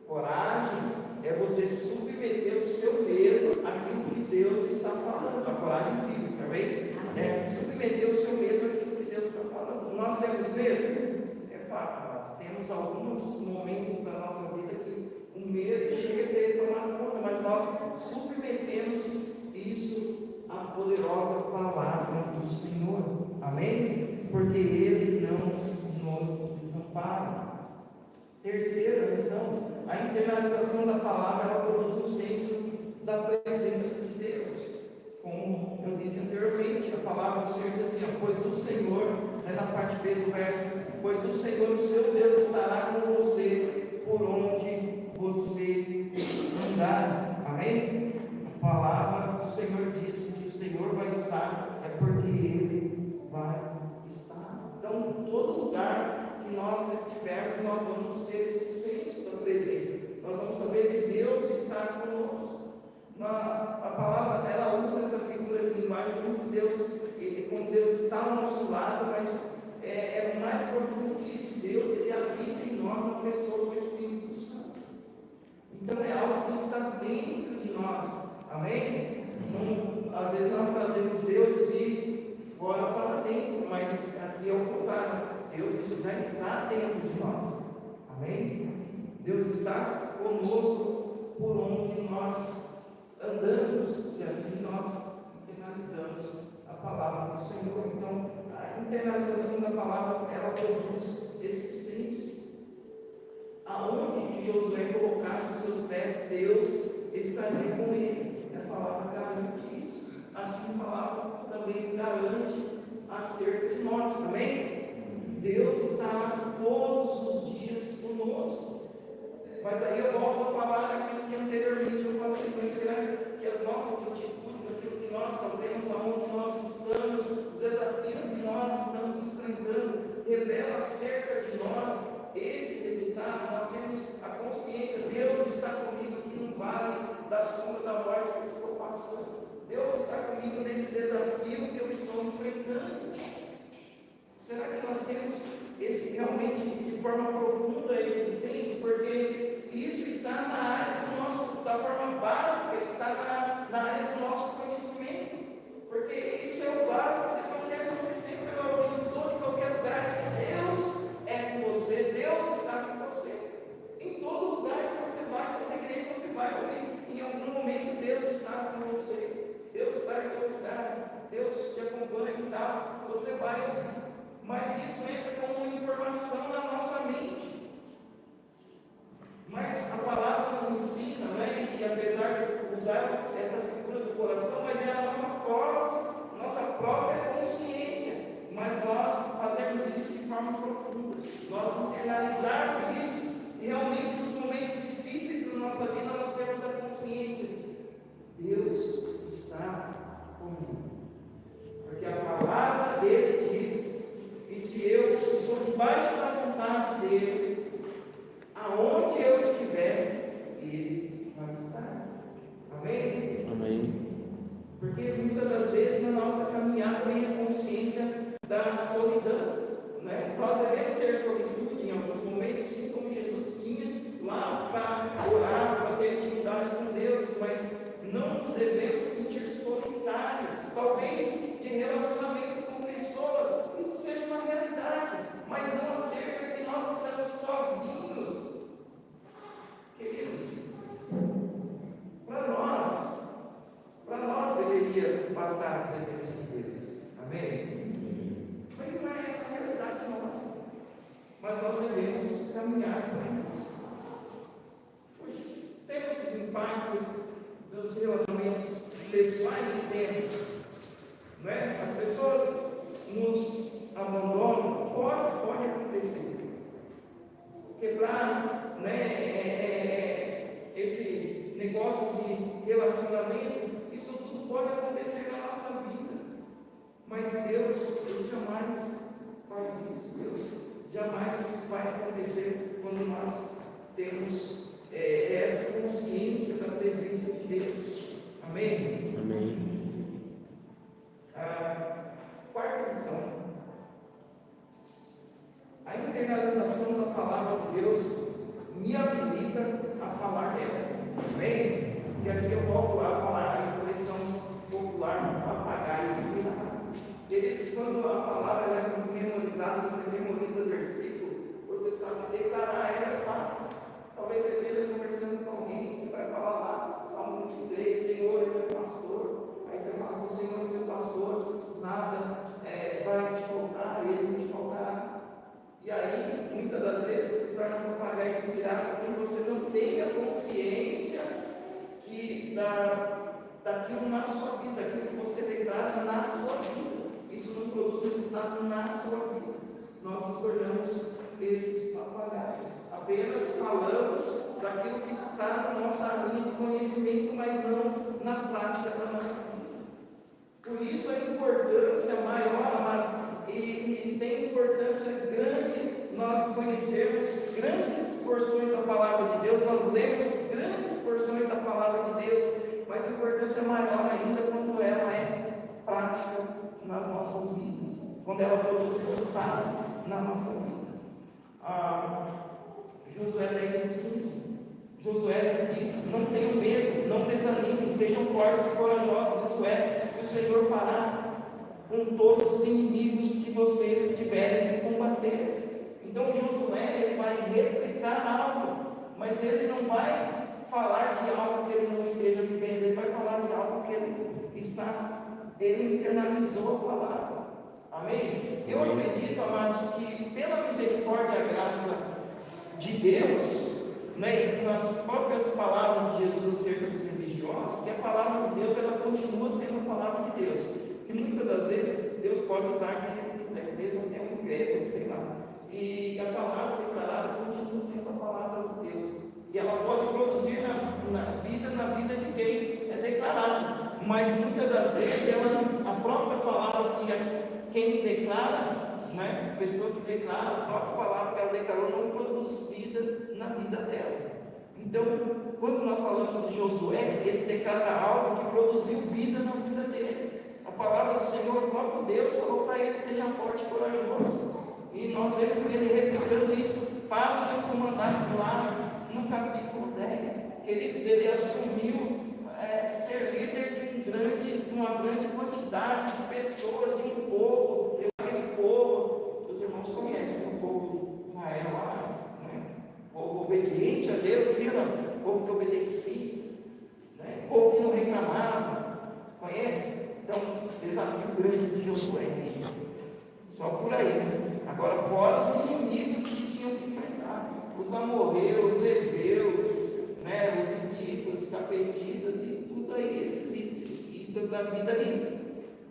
Coragem é você submeter o seu medo àquilo que Deus está falando. A coragem bíblica, amém? Submeter o seu medo àquilo que Deus está falando. Nós temos medo? É fato, nós temos alguns momentos da nossa vida que o medo chega a querer tomar conta, mas nós submetemos isso à poderosa palavra do Senhor. Amém? Porque Ele não nos desampara. Terceira lição: a internalização da palavra, ela produz um senso da presença de Deus. Como eu disse anteriormente, a palavra do Senhor diz assim: pois o Senhor, na parte B do verso, pois o Senhor, o seu Deus, estará com você por onde você andar. Amém? A palavra do Senhor diz que o Senhor vai estar, é porque Ele vai estar. Então, em todo lugar que nós estivermos, nós vamos ter esse senso da presença. Nós vamos saber que Deus está conosco. A palavra, ela usa essa figura de linguagem como se Deus está ao nosso lado, mas é mais profundo que isso. Deus, Ele habita em nós na pessoa do Espírito Santo. Então é algo que está dentro de nós. Amém? Então, às vezes nós trazemos Deus de fora para dentro, mas aqui é o contrário. Deus já está dentro de nós. Amém? Deus está conosco por onde nós andamos, se assim nós internalizamos a palavra do Senhor. Então, a internalização da palavra, ela produz esse senso. Aonde que Josué colocasse os seus pés, Deus estaria com ele. A palavra garante isso. Assim, a palavra também garante acerca de nós. Amém? Deus está todos os dias conosco. Mas aí eu volto a falar aquilo que anteriormente eu falei: mas será que as nossas atitudes, aquilo que nós fazemos, aonde nós estamos, os desafios que nós estamos enfrentando, revela acerca de nós esse resultado? Nós temos a consciência: Deus está comigo aqui no vale da sombra da morte que eu estou passando. Deus está comigo nesse desafio que eu estou enfrentando. Será que nós temos realmente de forma profunda esse senso? Porque isso está na área da forma básica, está na área do nosso conhecimento. Porque isso é o básico de qualquer coisa. Você sempre vai ouvir em todo e qualquer lugar que Deus é com você, Deus está com você. Em todo lugar que você vai, toda igreja que você vai ouvir, em algum momento Deus está com você. Deus está em todo lugar, Deus te acompanha e tal, você vai ouvir. Mas isso entra como uma informação na nossa mente. Mas a palavra nos ensina, e apesar de usar essa figura do coração, mas é a nossa própria consciência. Mas nós fazemos isso de forma profunda. Nós internalizarmos isso e realmente nos momentos difíceis da nossa vida nós temos a consciência: Deus está comigo. Porque a palavra dele diz: e se eu estou debaixo da vontade dele, aonde eu estiver, ele vai estar. Amém? Amém. Porque muitas das vezes na nossa caminhada vem a consciência da solidão. Nós devemos ter solitude em alguns momentos, sim, como negócio de relacionamento, isso tudo pode acontecer na nossa vida. Mas Deus, Ele jamais faz isso. Deus jamais isso vai acontecer quando nós temos essa consciência da presença de Deus. Amém? Amém. A quarta lição: a internalização da palavra de Deus me habilita a falar dela. Amém? E aqui eu volto a falar a expressão popular, papagaio virado. Queridos, quando a palavra é memorizada, você memoriza o versículo, você sabe declarar, ela é fato. Talvez você esteja conversando com alguém, você vai falar lá, Salmo 23, Senhor, eu é pastor. Aí você fala assim, Senhor, seu pastor, nada vai te faltar, ele te faltará. E aí, muitas das vezes, se torna um papagaio pirata quando você não tem a consciência daquilo na sua vida, daquilo que você declara na sua vida. Isso não produz resultado na sua vida. Nós nos tornamos esses papagaios. Apenas falamos daquilo que está na nossa linha de conhecimento, mas não na prática da nossa vida. Por isso a importância maior, amados, e tem importância grande nós conhecermos grandes porções da palavra de Deus, nós lemos grandes porções da palavra de Deus, mas a importância maior ainda quando ela é prática nas nossas vidas, quando ela produz resultado na nossa vida. Josué 10:5. Josué diz: não tenham medo, não desanimem, sejam fortes e corajosos, isso é, que o Senhor fará com todos os inimigos que vocês tiverem que combater. Então Josué, ele vai replicar algo, mas ele não vai falar de algo que ele não esteja vivendo, ele vai falar de algo que ele internalizou a palavra. Amém? Eu acredito, amados, que pela misericórdia e a graça de Deus, e nas próprias palavras de Jesus acerca dos religiosos, que a palavra de Deus ela continua sendo a palavra de Deus. Que muitas das vezes Deus pode usar quem Ele quiser, mesmo até um grego, sei lá. E a palavra declarada continua sendo a palavra de Deus. E ela pode produzir na vida de quem é declarado. Mas muitas das vezes a própria palavra que quem declara, a pessoa que declara, a própria palavra que ela declarou não produz vida na vida dela. Então, quando nós falamos de Josué, ele declara algo que produziu vida na vida dele. A palavra do Senhor, o próprio Deus, falou para ele: seja forte e corajoso. E nós vemos ele replicando isso para os seus comandantes lá no capítulo 10. Queridos, ele assumiu ser líder de uma grande quantidade de pessoas, de um povo. Aquele povo, os irmãos conhecem, o povo de Israel lá, o povo obediente a Deus, o povo que obedecia, o povo que não reclamava. Conhece? Então, desafio grande de Josué. Só por aí. Agora, fora os inimigos que tinham que enfrentar: os amorreus, os heveus, os hititas, os capetitas e tudo aí, esses hititas da vida aí.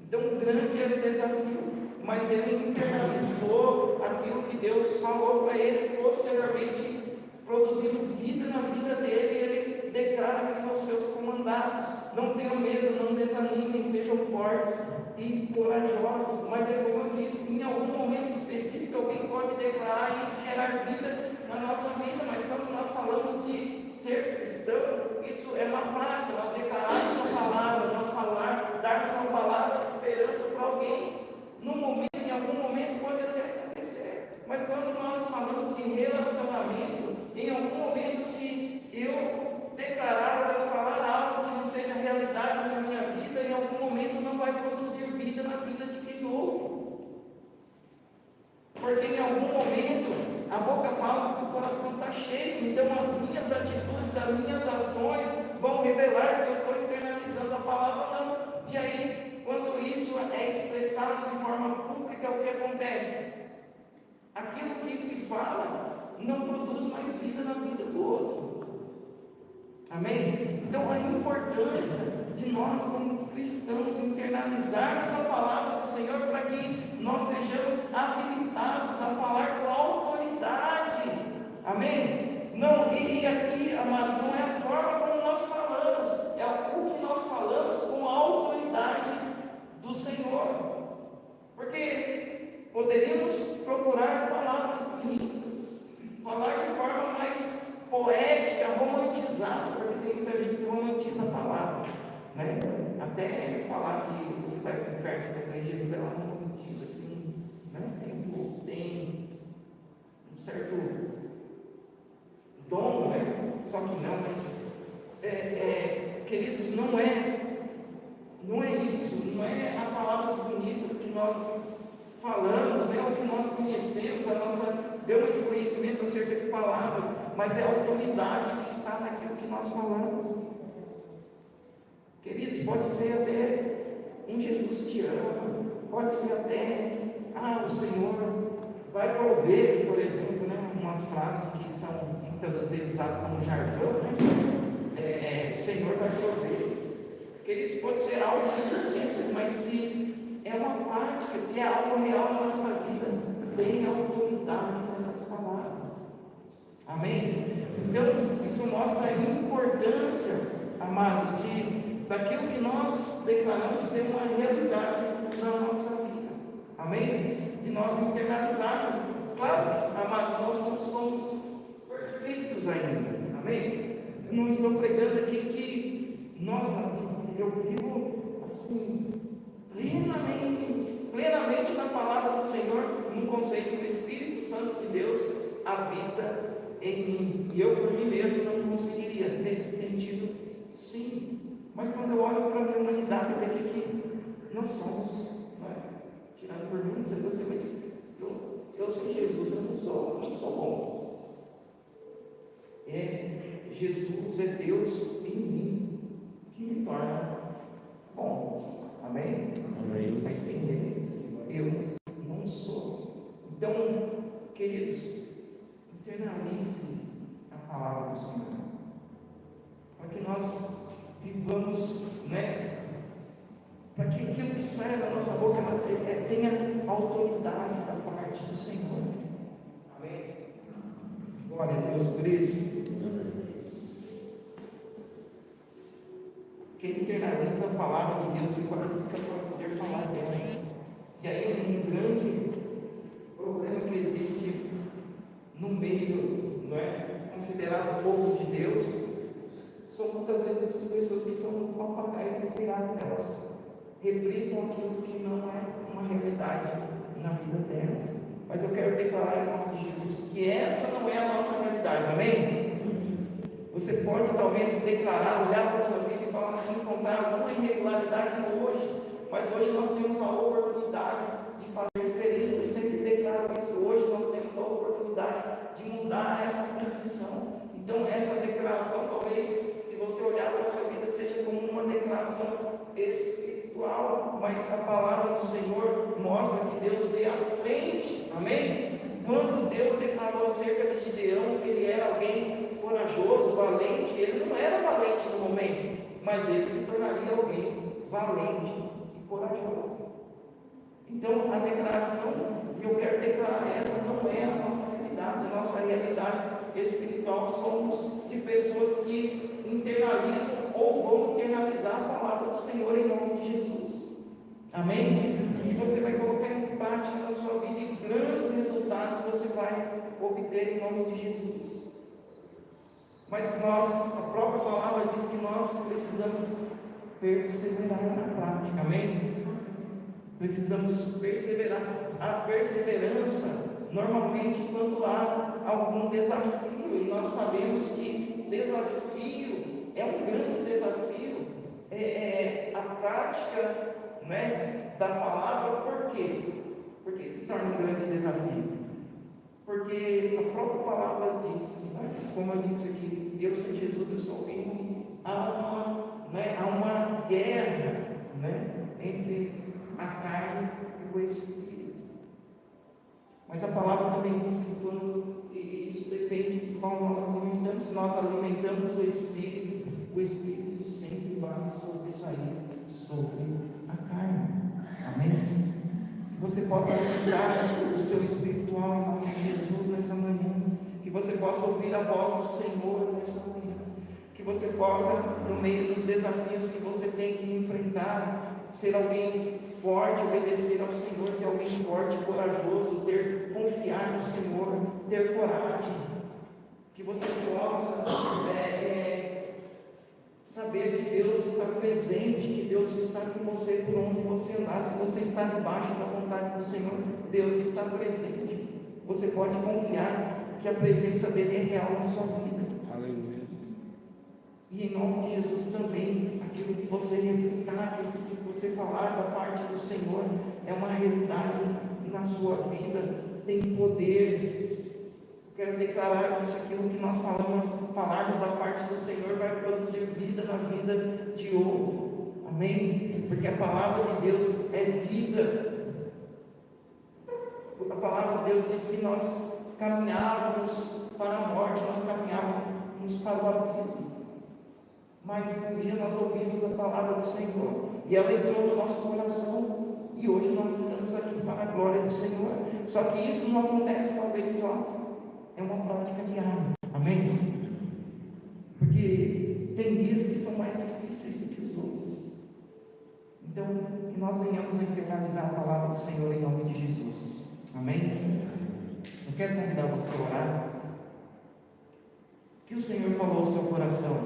Então, grande era o desafio, mas ele internalizou aquilo que Deus falou para ele, posteriormente produzindo vida na vida dele. Ele declara aqui aos seus comandados: não tenham medo, não desanimem, sejam fortes e corajosos. Mas é como eu disse, em algum momento específico alguém pode declarar isso, gerar vida na nossa vida, mas quando nós falamos de ser cristão, isso é uma prática. Nós declararmos a palavra, darmos uma palavra de esperança para alguém. Em algum momento pode até acontecer, mas quando nós falamos de relacionamento, em algum momento, se eu declarar ou eu falar algo que não seja realidade na minha vida, em algum momento não vai produzir vida na vida de quem ouve. Porque em algum momento a boca fala que o coração está cheio, então as minhas atitudes, as minhas ações vão revelar se eu estou internalizando a palavra ou não. E aí, quando isso é expressado de forma pública, o que acontece? Aquilo que se fala não produz mais vida na vida do outro. Amém? Então, a importância de nós, como cristãos, internalizarmos a palavra do Senhor para que nós sejamos habilitados a falar com autoridade. Amém? Não, e aqui, amados, não é a forma como nós falamos. Poderíamos procurar palavras bonitas, falar de forma mais poética, romantizada, porque tem muita gente que romantiza a palavra, né? Até falar que você vai para o inferno, você vai para Jesus, ela não romantiza, tem um certo dom, né? Só que não, mas queridos, não é isso, não é as palavras bonitas que nós falamos, não é o que nós conhecemos, a nossa gama de conhecimento acerca de palavras, mas é a autoridade que está naquilo que nós falamos. Queridos, pode ser até um Jesus te ama, pode ser até, o Senhor vai prover, por exemplo, né, umas frases que são muitas das vezes usadas como jargão, né? O Senhor vai prover. Queridos, pode ser algo muito simples, mas se é uma prática, se é algo real na nossa vida, tem autoridade nessas palavras. Amém? Então, isso mostra a importância, amados, daquilo que nós declaramos ser uma realidade na nossa vida. Amém? De nós internalizarmos. Claro, amados, nós não somos perfeitos ainda. Amém? Eu não estou pregando aqui que eu vivo assim, plenamente na palavra do Senhor, no conceito do Espírito Santo de Deus habita em mim. E eu por mim mesmo não conseguiria, nesse sentido, sim. Mas quando eu olho para a minha humanidade, eu vejo que nós somos, tirando por mim, não sei você, mas eu sem Jesus eu não sou bom. Jesus é Deus em mim, que me torna bom. Amém? Amém. Mas sem Ele, eu não sou. Então, queridos, internalize a palavra do Senhor, para que nós vivamos, para que aquilo que sai da nossa boca tenha autoridade da parte do Senhor. Amém? Glória a Deus por isso. Quem internaliza a palavra de Deus se qualifica para poder falar dela. E aí um grande problema que existe no meio, considerado povo de Deus, são muitas vezes essas pessoas que são um papagaio que criaram elas, replicam aquilo que não é uma realidade na vida delas. Mas eu quero declarar em nome de Jesus que essa não é a nossa realidade, amém? Você pode talvez declarar, olhar para a sua vida e falar assim, encontrar alguma irregularidade hoje, mas hoje nós temos a oportunidade de fazer diferente. Eu sempre declaro isso, hoje nós temos a oportunidade de mudar essa condição. Então essa declaração, talvez, se você olhar para a sua vida, seja como uma declaração espiritual, mas a palavra do Senhor mostra que Deus veio à frente, amém? Quando Deus declarou acerca de Gideão que ele era alguém corajoso, valente, ele não era valente no momento, mas ele se tornaria alguém valente e corajoso. Então a declaração que eu quero declarar, essa não é a nossa realidade. A nossa realidade espiritual somos de pessoas que internalizam ou vão internalizar a palavra do Senhor em nome de Jesus. Amém? E você vai colocar em prática na sua vida e grandes resultados você vai obter em nome de Jesus. Mas a própria palavra diz que nós precisamos perseverar na prática, amém? Precisamos perseverar. A perseverança, normalmente, quando há algum desafio, e nós sabemos que desafio é um grande desafio, a prática da palavra, por quê? Porque se torna um grande desafio. Porque a própria palavra diz, como eu disse aqui, eu sem Jesus eu sou alguém, há uma guerra entre a carne e o Espírito. Mas a palavra também diz que quando isso depende de qual nós alimentamos, se nós alimentamos o Espírito sempre vai sobressair sobre a carne. Amém? Que você possa alimentar o seu espiritual em nome de Jesus nessa manhã. Que você possa ouvir a voz do Senhor nessa manhã. Que você possa, no meio dos desafios que você tem que enfrentar, ser alguém forte, obedecer ao Senhor, ser alguém forte, corajoso, confiar no Senhor, ter coragem, que você possa saber que Deus está presente, que Deus está com você por onde você andar. Se você está debaixo da vontade do Senhor, Deus está presente. Você pode confiar que a presença dele é real na sua vida. Aleluia. E em nome de Jesus também, aquilo que você refletir, aquilo que você falar da parte do Senhor é uma realidade na sua vida, tem poder. Quero declarar que aquilo que nós falarmos da parte do Senhor vai produzir vida na vida de outro. Amém? Porque a palavra de Deus é vida. A palavra de Deus diz que nós caminhávamos para a morte, nós caminhávamos para o abismo. Mas um dia nós ouvimos a palavra do Senhor e ela entrou no nosso coração. E hoje nós estamos aqui para a glória do Senhor. Só que isso não acontece uma vez só. É uma prática diária, amém? Porque tem dias que são mais difíceis do que os outros. Então, que nós venhamos a internalizar a palavra do Senhor em nome de Jesus, amém? Eu quero convidar você a orar. O que o Senhor falou ao seu coração?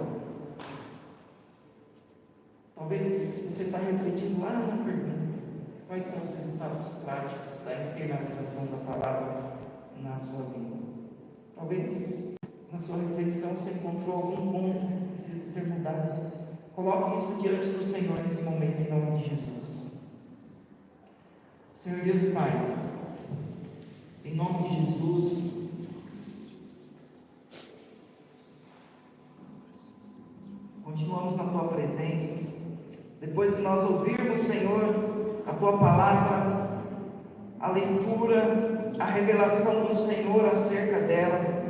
Talvez você está refletindo lá na pergunta: quais são os resultados práticos da internalização da palavra na sua vida? Talvez na sua reflexão você encontrou algum ponto que precisa ser mudado. Coloque isso diante do Senhor nesse momento, em nome de Jesus. Senhor Deus e Pai, em nome de Jesus, continuamos na Tua presença. Depois de nós ouvirmos, Senhor, a Tua palavra, a leitura, a revelação do Senhor acerca dela,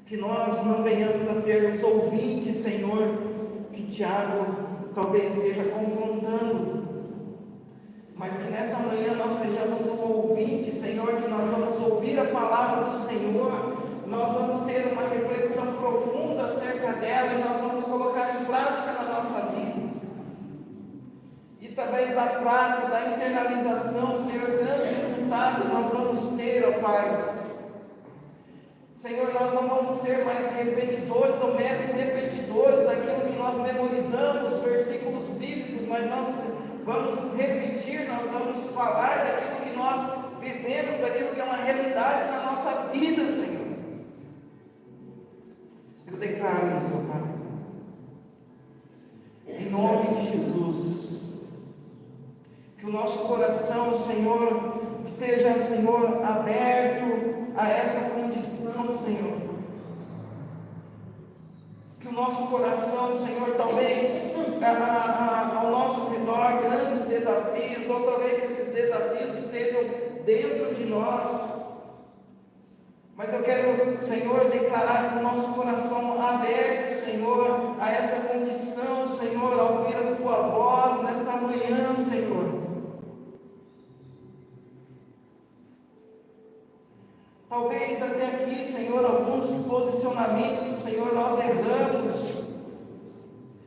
que nós não venhamos a ser os ouvintes, Senhor, que Tiago talvez esteja confrontando, mas que nessa manhã nós sejamos um ouvinte, Senhor, que nós vamos ouvir a palavra do Senhor, nós vamos ter uma reflexão profunda acerca dela e nós vamos colocar em prática na nossa vida. E através da prática, da internalização, Senhor, grandes resultados nós vamos ter, ó Pai. Senhor, nós não vamos ser mais repetidores ou meros repetidores daquilo que nós memorizamos, versículos bíblicos, mas nós vamos repetir, nós vamos falar daquilo que nós vivemos, daquilo que é uma realidade na nossa vida, Senhor. Eu declaro isso, Pai. Em nome de Jesus. Que o nosso coração, Senhor, esteja, Senhor, aberto a essa condição, Senhor. Que o nosso coração, Senhor, talvez ao nosso redor grandes desafios, ou talvez esses desafios estejam dentro de nós. Mas eu quero, Senhor, declarar com o nosso coração aberto, Senhor, a essa condição, Senhor, ao ouvir a Tua voz nessa manhã, Senhor. Talvez até aqui, Senhor, alguns posicionamentos, Senhor, nós erramos.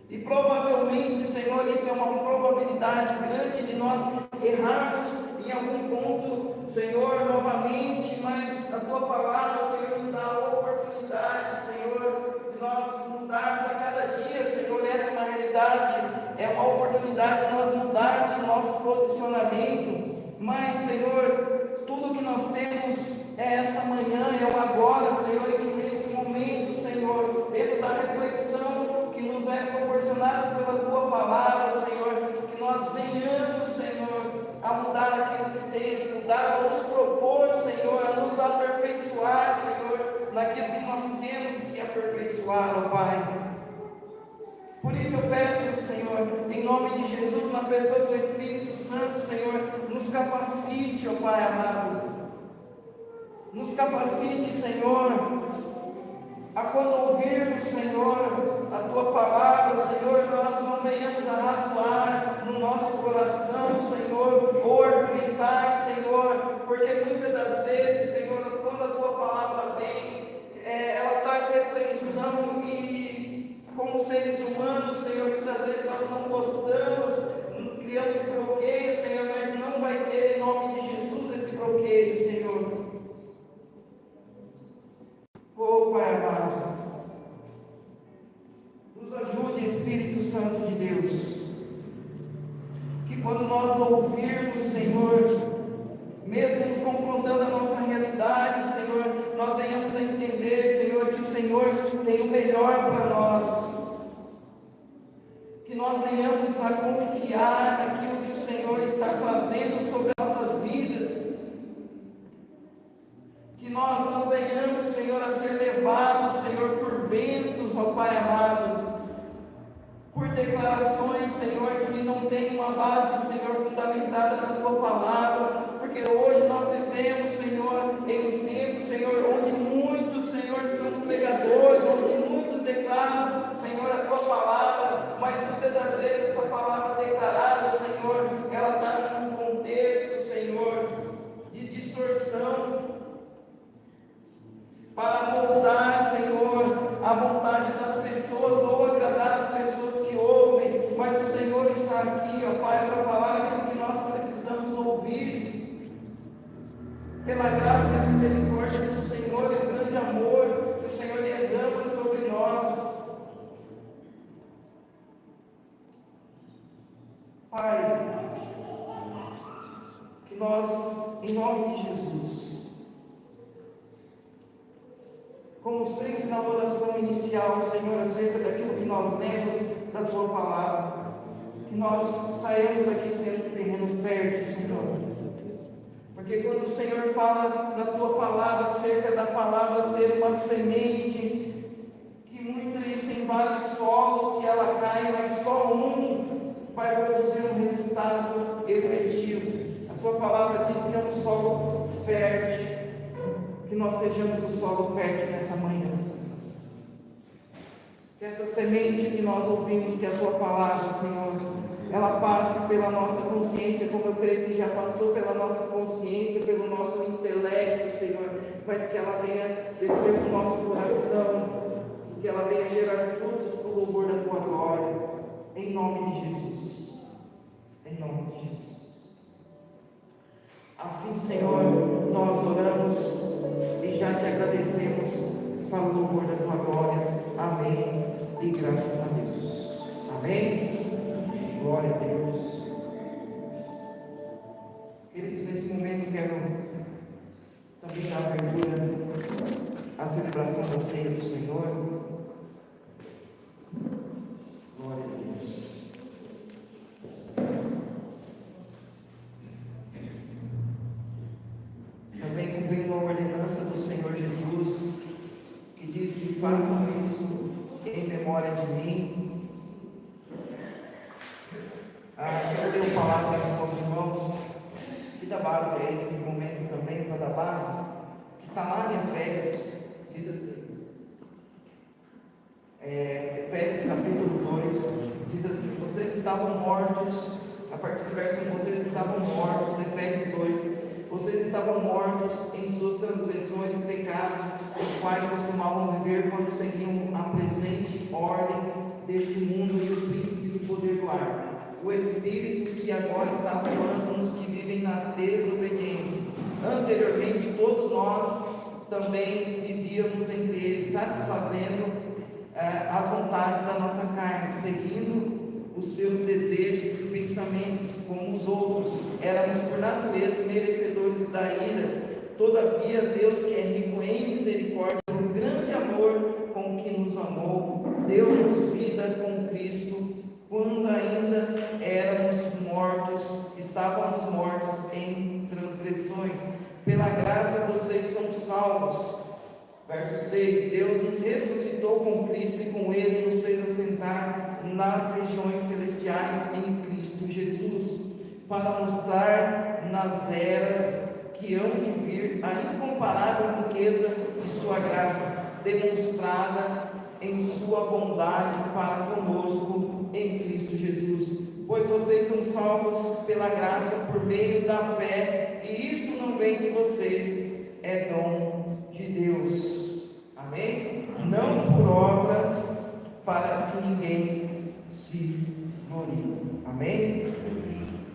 E provavelmente, Senhor, isso é uma probabilidade grande de nós errarmos em algum ponto, Senhor, novamente, mas a Tua palavra, Senhor, nos dá a oportunidade, Senhor, de nós mudarmos a cada dia, Senhor. Essa é uma realidade, é uma oportunidade de nós mudarmos o nosso posicionamento. Mas, Senhor, tudo que nós temos é essa manhã, é o agora, Senhor, e que nesse momento, Senhor, dentro da reflexão que nos é proporcionada pela Tua palavra, Senhor, que nós venhamos, Senhor, a mudar aquilo que tem que mudar, a nos propor, Senhor, a nos aperfeiçoar, Senhor, naquilo que nós temos que aperfeiçoar, ó Pai. Por isso eu peço, Senhor, em nome de Jesus, na pessoa do Espírito Santo, Senhor, nos capacite, ó Pai amado. Nos capacite, Senhor, a quando ouvirmos, Senhor, a Tua palavra, Senhor, nós não venhamos a razoar no nosso coração, Senhor, ou argumentar, Senhor, porque muitas das vezes, Senhor, quando a Tua palavra vem, ela traz reflexão e, como seres humanos, Senhor, muitas vezes nós não gostamos, criamos de Deus. Que quando nós ouvirmos, Senhor, mesmo confrontando a nossa realidade, Senhor, nós venhamos a entender, Senhor, que o Senhor tem o melhor para nós. Que nós venhamos a confiar naquilo que o Senhor está trazendo sobre as nossas vidas. Que nós não venhamos, Senhor, a ser levados, Senhor, por ventos, ó Pai amado, por declarações, Senhor, que não tem uma base, Senhor, fundamentada na Tua Palavra, porque hoje nós vivemos, Senhor, em um tempo, Senhor, onde muitos, Senhor, são pregadores, onde muitos declaram, Senhor, a Tua Palavra, mas muitas das vezes essa palavra declarada, Senhor, ela está num contexto, Senhor, de distorção, para moldar, Senhor, a vontade das pessoas ou agradar as pessoas que ouvem, mas o Senhor está aqui, ó Pai, para falar aquilo que nós precisamos ouvir. Pela graça e misericórdia do Senhor e o grande amor que o Senhor derrama sobre nós. Pai, que nós, em nome de Jesus, como sempre na oração inicial, Senhor, acerca daquilo que nós lemos da Tua Palavra, que nós saímos aqui sendo um terreno fértil, Senhor. Porque quando o Senhor fala na Tua Palavra, acerca da palavra ser uma semente, que muitas vezes tem vários solos que ela cai, mas só um vai produzir um resultado efetivo. A Tua Palavra diz que é um solo fértil. Que nós sejamos o solo fértil nessa manhã. Que essa semente que nós ouvimos, que é a Tua Palavra, Senhor, ela passe pela nossa consciência, como eu creio que já passou pela nossa consciência, pelo nosso intelecto, Senhor, mas que ela venha descer no nosso coração, que ela venha gerar frutos para o louvor da Tua glória, em nome de Jesus. Em nome de Jesus. Assim, Senhor, nós oramos e já te agradecemos para o louvor da Tua glória. Amém. E graças a Deus. Amém. Glória a Deus. Queridos, nesse momento quero também dar abertura à celebração da ceia do Senhor. Glória a Deus. Também cumprindo a ordenança do Senhor Jesus, que diz que façam isso em memória de mim. Eu tenho palavra com os irmãos, que da base é esse momento também, para da base, que está lá em Efésios, diz assim, Efésios capítulo 2, diz assim: vocês estavam mortos, a partir do verso 1, vocês estavam mortos, Efésios 2, vocês estavam mortos em suas transgressões e pecados, os quais costumavam viver quando seguiam a presente ordem deste mundo e o príncipe do poder do ar, o Espírito que agora está atuando nos que vivem na desobediência. Anteriormente, todos nós também vivíamos entre eles, satisfazendo as vontades da nossa carne, seguindo os seus desejos e pensamentos como os outros. Éramos por natureza merecedores da ira. Todavia, Deus, que é rico em misericórdia, pelo grande amor com que nos amou, deu-nos vida com Cristo, quando ainda éramos mortos, estávamos mortos em transgressões. Pela graça vocês são salvos. Verso 6: Deus nos ressuscitou com Cristo e com Ele nos fez assentar nas regiões celestiais em Cristo Jesus, para mostrar nas eras que hão de vir a incomparável riqueza de sua graça, demonstrada em sua bondade para conosco em Cristo Jesus. Pois vocês são salvos pela graça por meio da fé, e isso não vem de vocês, é dom de Deus. Amém? Não por obras, para que ninguém se glorie. Amém?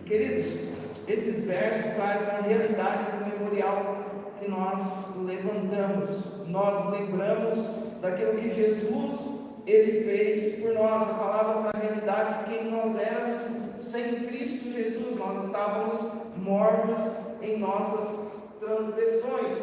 Queridos, esses versos trazem a realidade do memorial que nós levantamos. Nós lembramos daquilo que Jesus ele fez por nós. A palavra para a realidade de quem nós éramos sem Cristo Jesus. Nós estávamos mortos em nossas transgressões.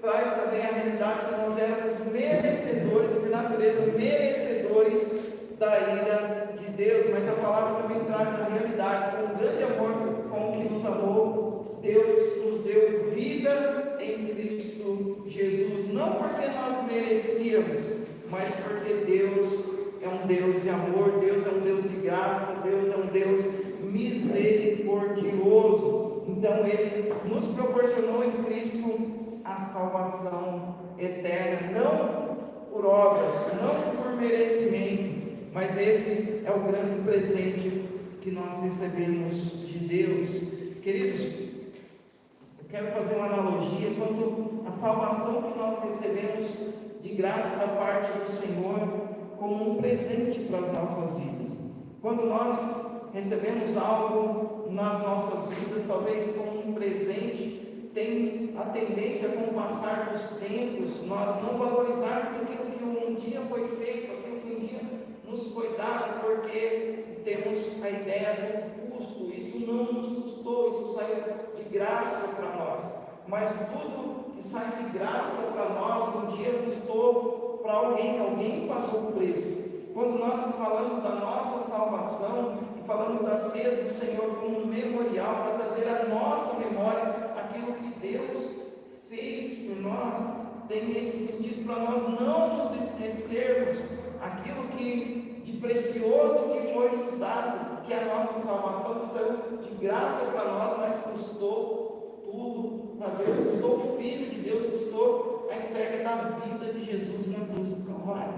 Traz também a realidade que nós éramos merecedores, por natureza, merecedores da ira de Deus. Mas a palavra também traz a realidade, com o grande amor com que nos amou, Deus nos deu vida em Cristo Jesus. Não porque nós merecíamos, mas porque Deus é um Deus de amor, Deus é um Deus de graça, Deus é um Deus misericordioso. Então Ele nos proporcionou em Cristo a salvação eterna, não por obras, não por merecimento, mas esse é o grande presente que nós recebemos de Deus. Queridos, eu quero fazer uma analogia quanto à salvação que nós recebemos de graça da parte do Senhor como um presente para as nossas vidas. Quando nós recebemos algo nas nossas vidas, talvez como um presente, tem a tendência, com o passar dos tempos, nós não valorizarmos aquilo que um dia foi feito, aquilo que um dia nos foi dado, porque temos a ideia do custo. Isso não nos custou, isso saiu de graça para nós. Mas tudo que sai de graça para nós, um dia custou para alguém pagou o preço. Quando nós falamos da nossa salvação, e falamos da ceia do Senhor como um memorial, para trazer à nossa memória aquilo que Deus fez por nós, tem esse sentido para nós não nos esquecermos aquilo que de precioso que foi nos dado, que é a nossa salvação, que saiu de graça para nós, mas custou tudo para Deus, custou o Filho de Deus, custou a entrega da vida de Jesus na cruz do Calvário.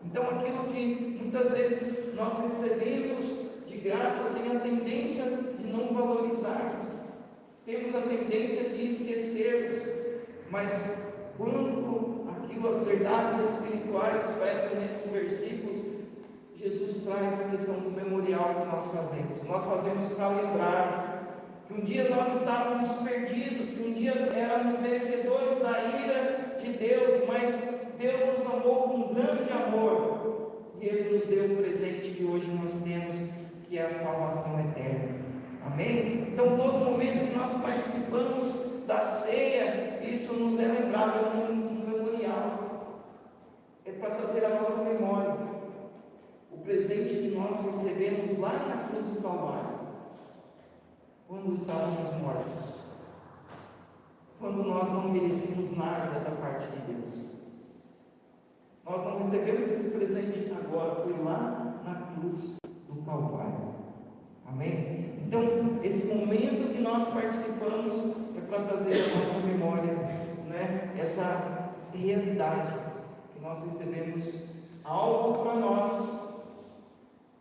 Então aquilo que muitas vezes nós recebemos de graça tem a tendência de não valorizarmos, temos a tendência de esquecermos, mas quando aquilo, as verdades espirituais expressas nesses versículos, Jesus traz a questão do memorial que nós fazemos. Nós fazemos para lembrar que um dia nós estávamos perdidos, que um dia éramos merecedores da ira de Deus, mas Deus nos amou com um grande amor e Ele nos deu o presente que hoje nós temos, que é a salvação eterna. Amém? Então, todo momento que nós participamos da ceia, isso nos é lembrado no memorial. É para trazer a nossa memória o presente que nós recebemos lá na cruz do Calvário, quando estávamos mortos, quando nós não merecíamos nada da parte de Deus. Nós não recebemos esse presente agora, foi lá na cruz do Calvário. Amém? Então, esse momento que nós participamos é para trazer a nossa memória, né? Essa realidade que nós recebemos algo para nós.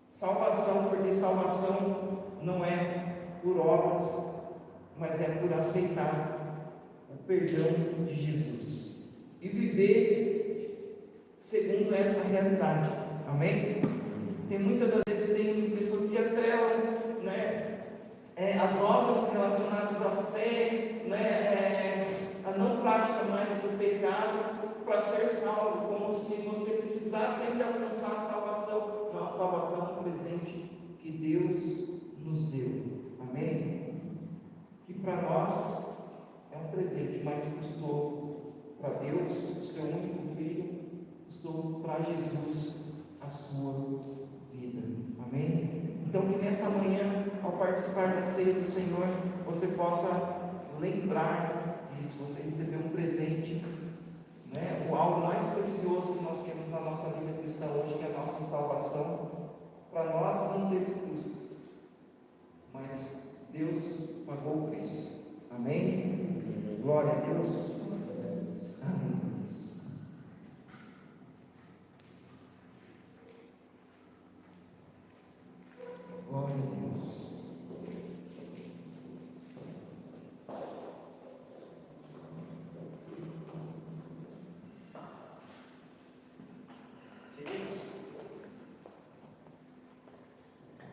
Salvação, porque salvação não é por obras, mas é por aceitar o perdão de Jesus e viver segundo essa realidade. Amém? Tem muitas das vezes tem pessoas que atrelam, né, as obras relacionadas à fé, né, a não prática mais do pecado para ser salvo, como se você precisasse ainda alcançar a salvação. Não, a salvação é um presente que Deus nos deu. Amém? Que para nós é um presente, mas custou para Deus o seu único Filho, custou para Jesus a sua vida. Amém? Então que nessa manhã, ao participar da ceia do Senhor, você possa lembrar disso, você recebeu um presente, né? O algo mais precioso que nós temos na nossa vida cristã hoje, que é a nossa salvação. Para nós não teve custo, mas Deus pagou o preço. Amém? Glória a Deus. Amém. Glória a Deus.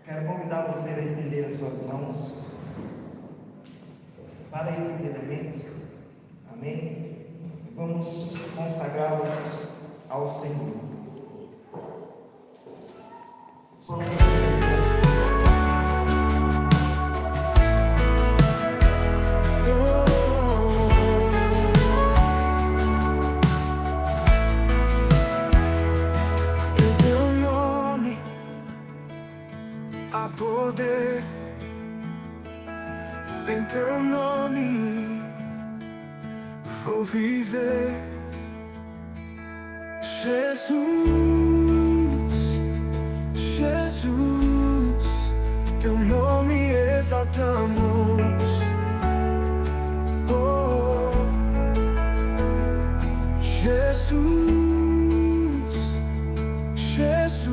Quero convidar você a estender as suas mãos para esses elementos. Amém? Vamos consagrá-los ao Senhor. há poder em teu nome, vou viver. Jesus, Jesus, teu nome exaltamos. Oh, Jesus, Jesus,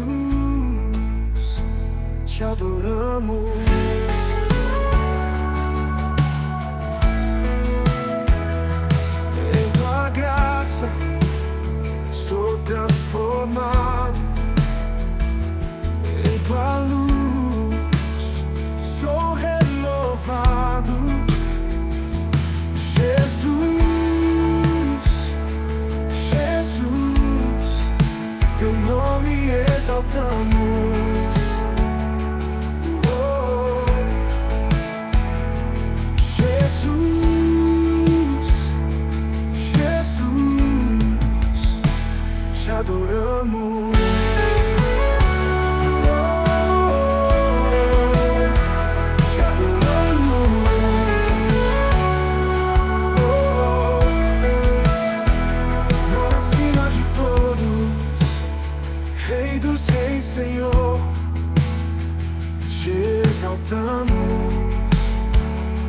te adoramos. Em tua graça sou transformado, em tua luz sou renovado. Jesus, Jesus, teu nome exaltamos. Oh, Jesus, Jesus, te adoramos. Te adoramos. Acima de todos, Rei dos Reis, Senhor, te exaltamos,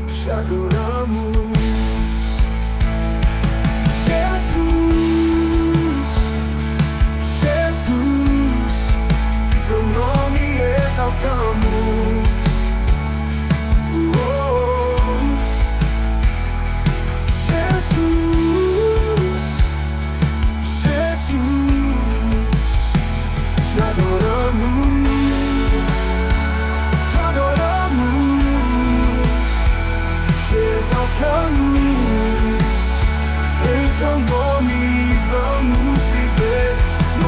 te adoramos. Jesus, Jesus, teu nome exaltamos. Oh, Jesus, Jesus, te adoramos, te adoramos, te exaltamos. Em teu nome vamos viver.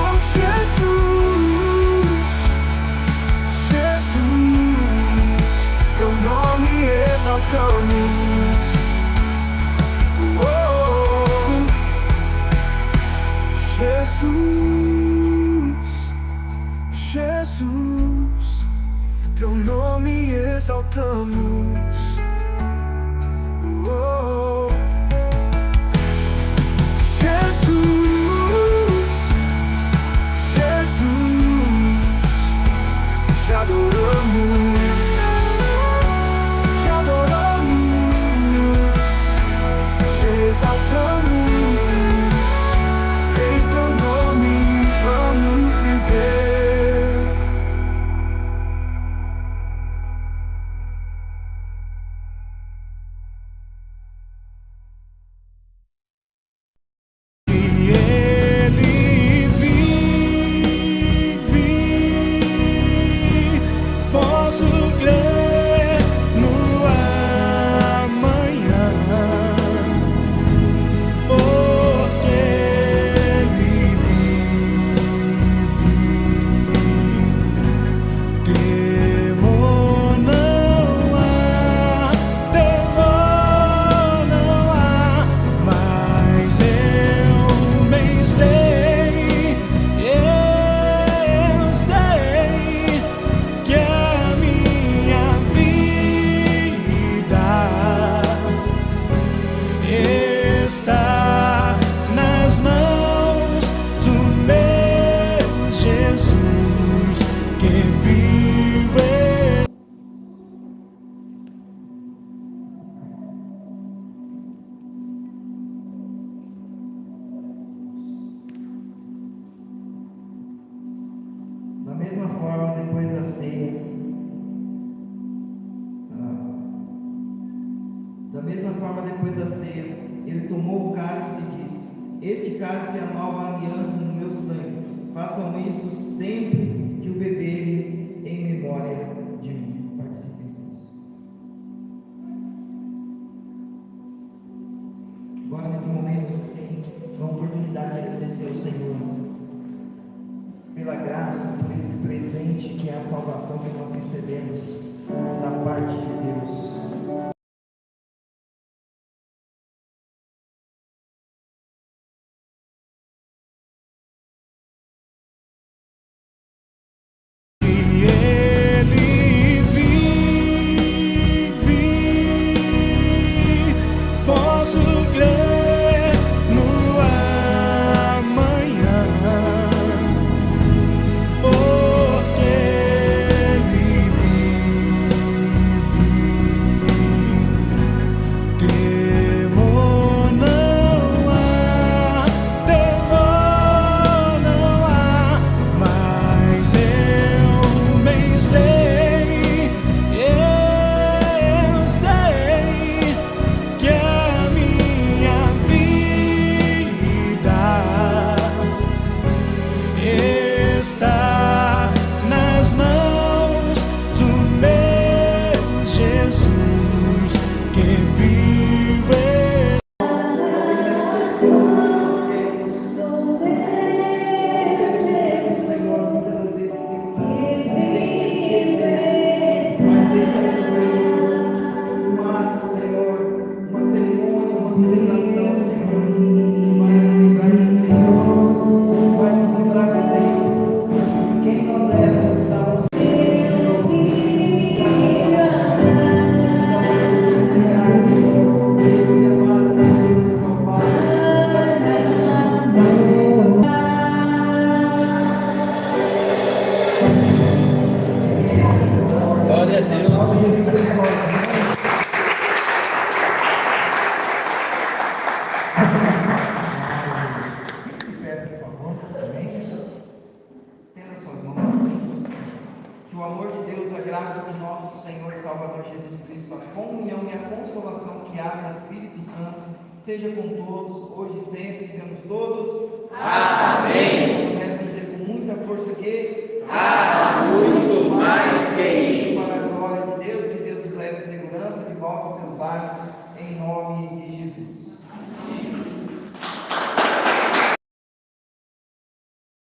Oh, Jesus, Jesus, teu nome exaltamos. Oh, Jesus, Jesus, teu nome exaltamos. Oh, Jesus, Jesus, te adoramos, te adoramos, te exaltamos. Em teu nome vamos viver. E ele vive, posso crer no amanhã, porque ele vive. Temor não há, mas eu bem sei, eu sei que a minha vida está nas mãos do meu Jesus que vive. Da mesma forma, depois da ceia, ele tomou o cálice e disse: Este cálice é a nova aliança no meu sangue. Façam isso sempre que o beberem em memória de mim. Participem disso. Agora, nesse momento, você tem a oportunidade de agradecer ao Senhor pela graça, por esse presente que é a salvação que nós recebemos da parte de Deus. E ele nome de Jesus, misericórdia. Fique de pé, por favor. Amém? Estenda suas mãos assim. Que o amor de Deus, a graça de nosso Senhor e Salvador Jesus Cristo, a comunhão e a consolação que há no Espírito Santo, seja com todos, hoje e sempre, digamos todos. Amém. Comece a dizer com muita força que Há muito mais que isso. para a glória de Deus, que Deus nos leve em segurança de volta aos seus lares, em nome de Jesus.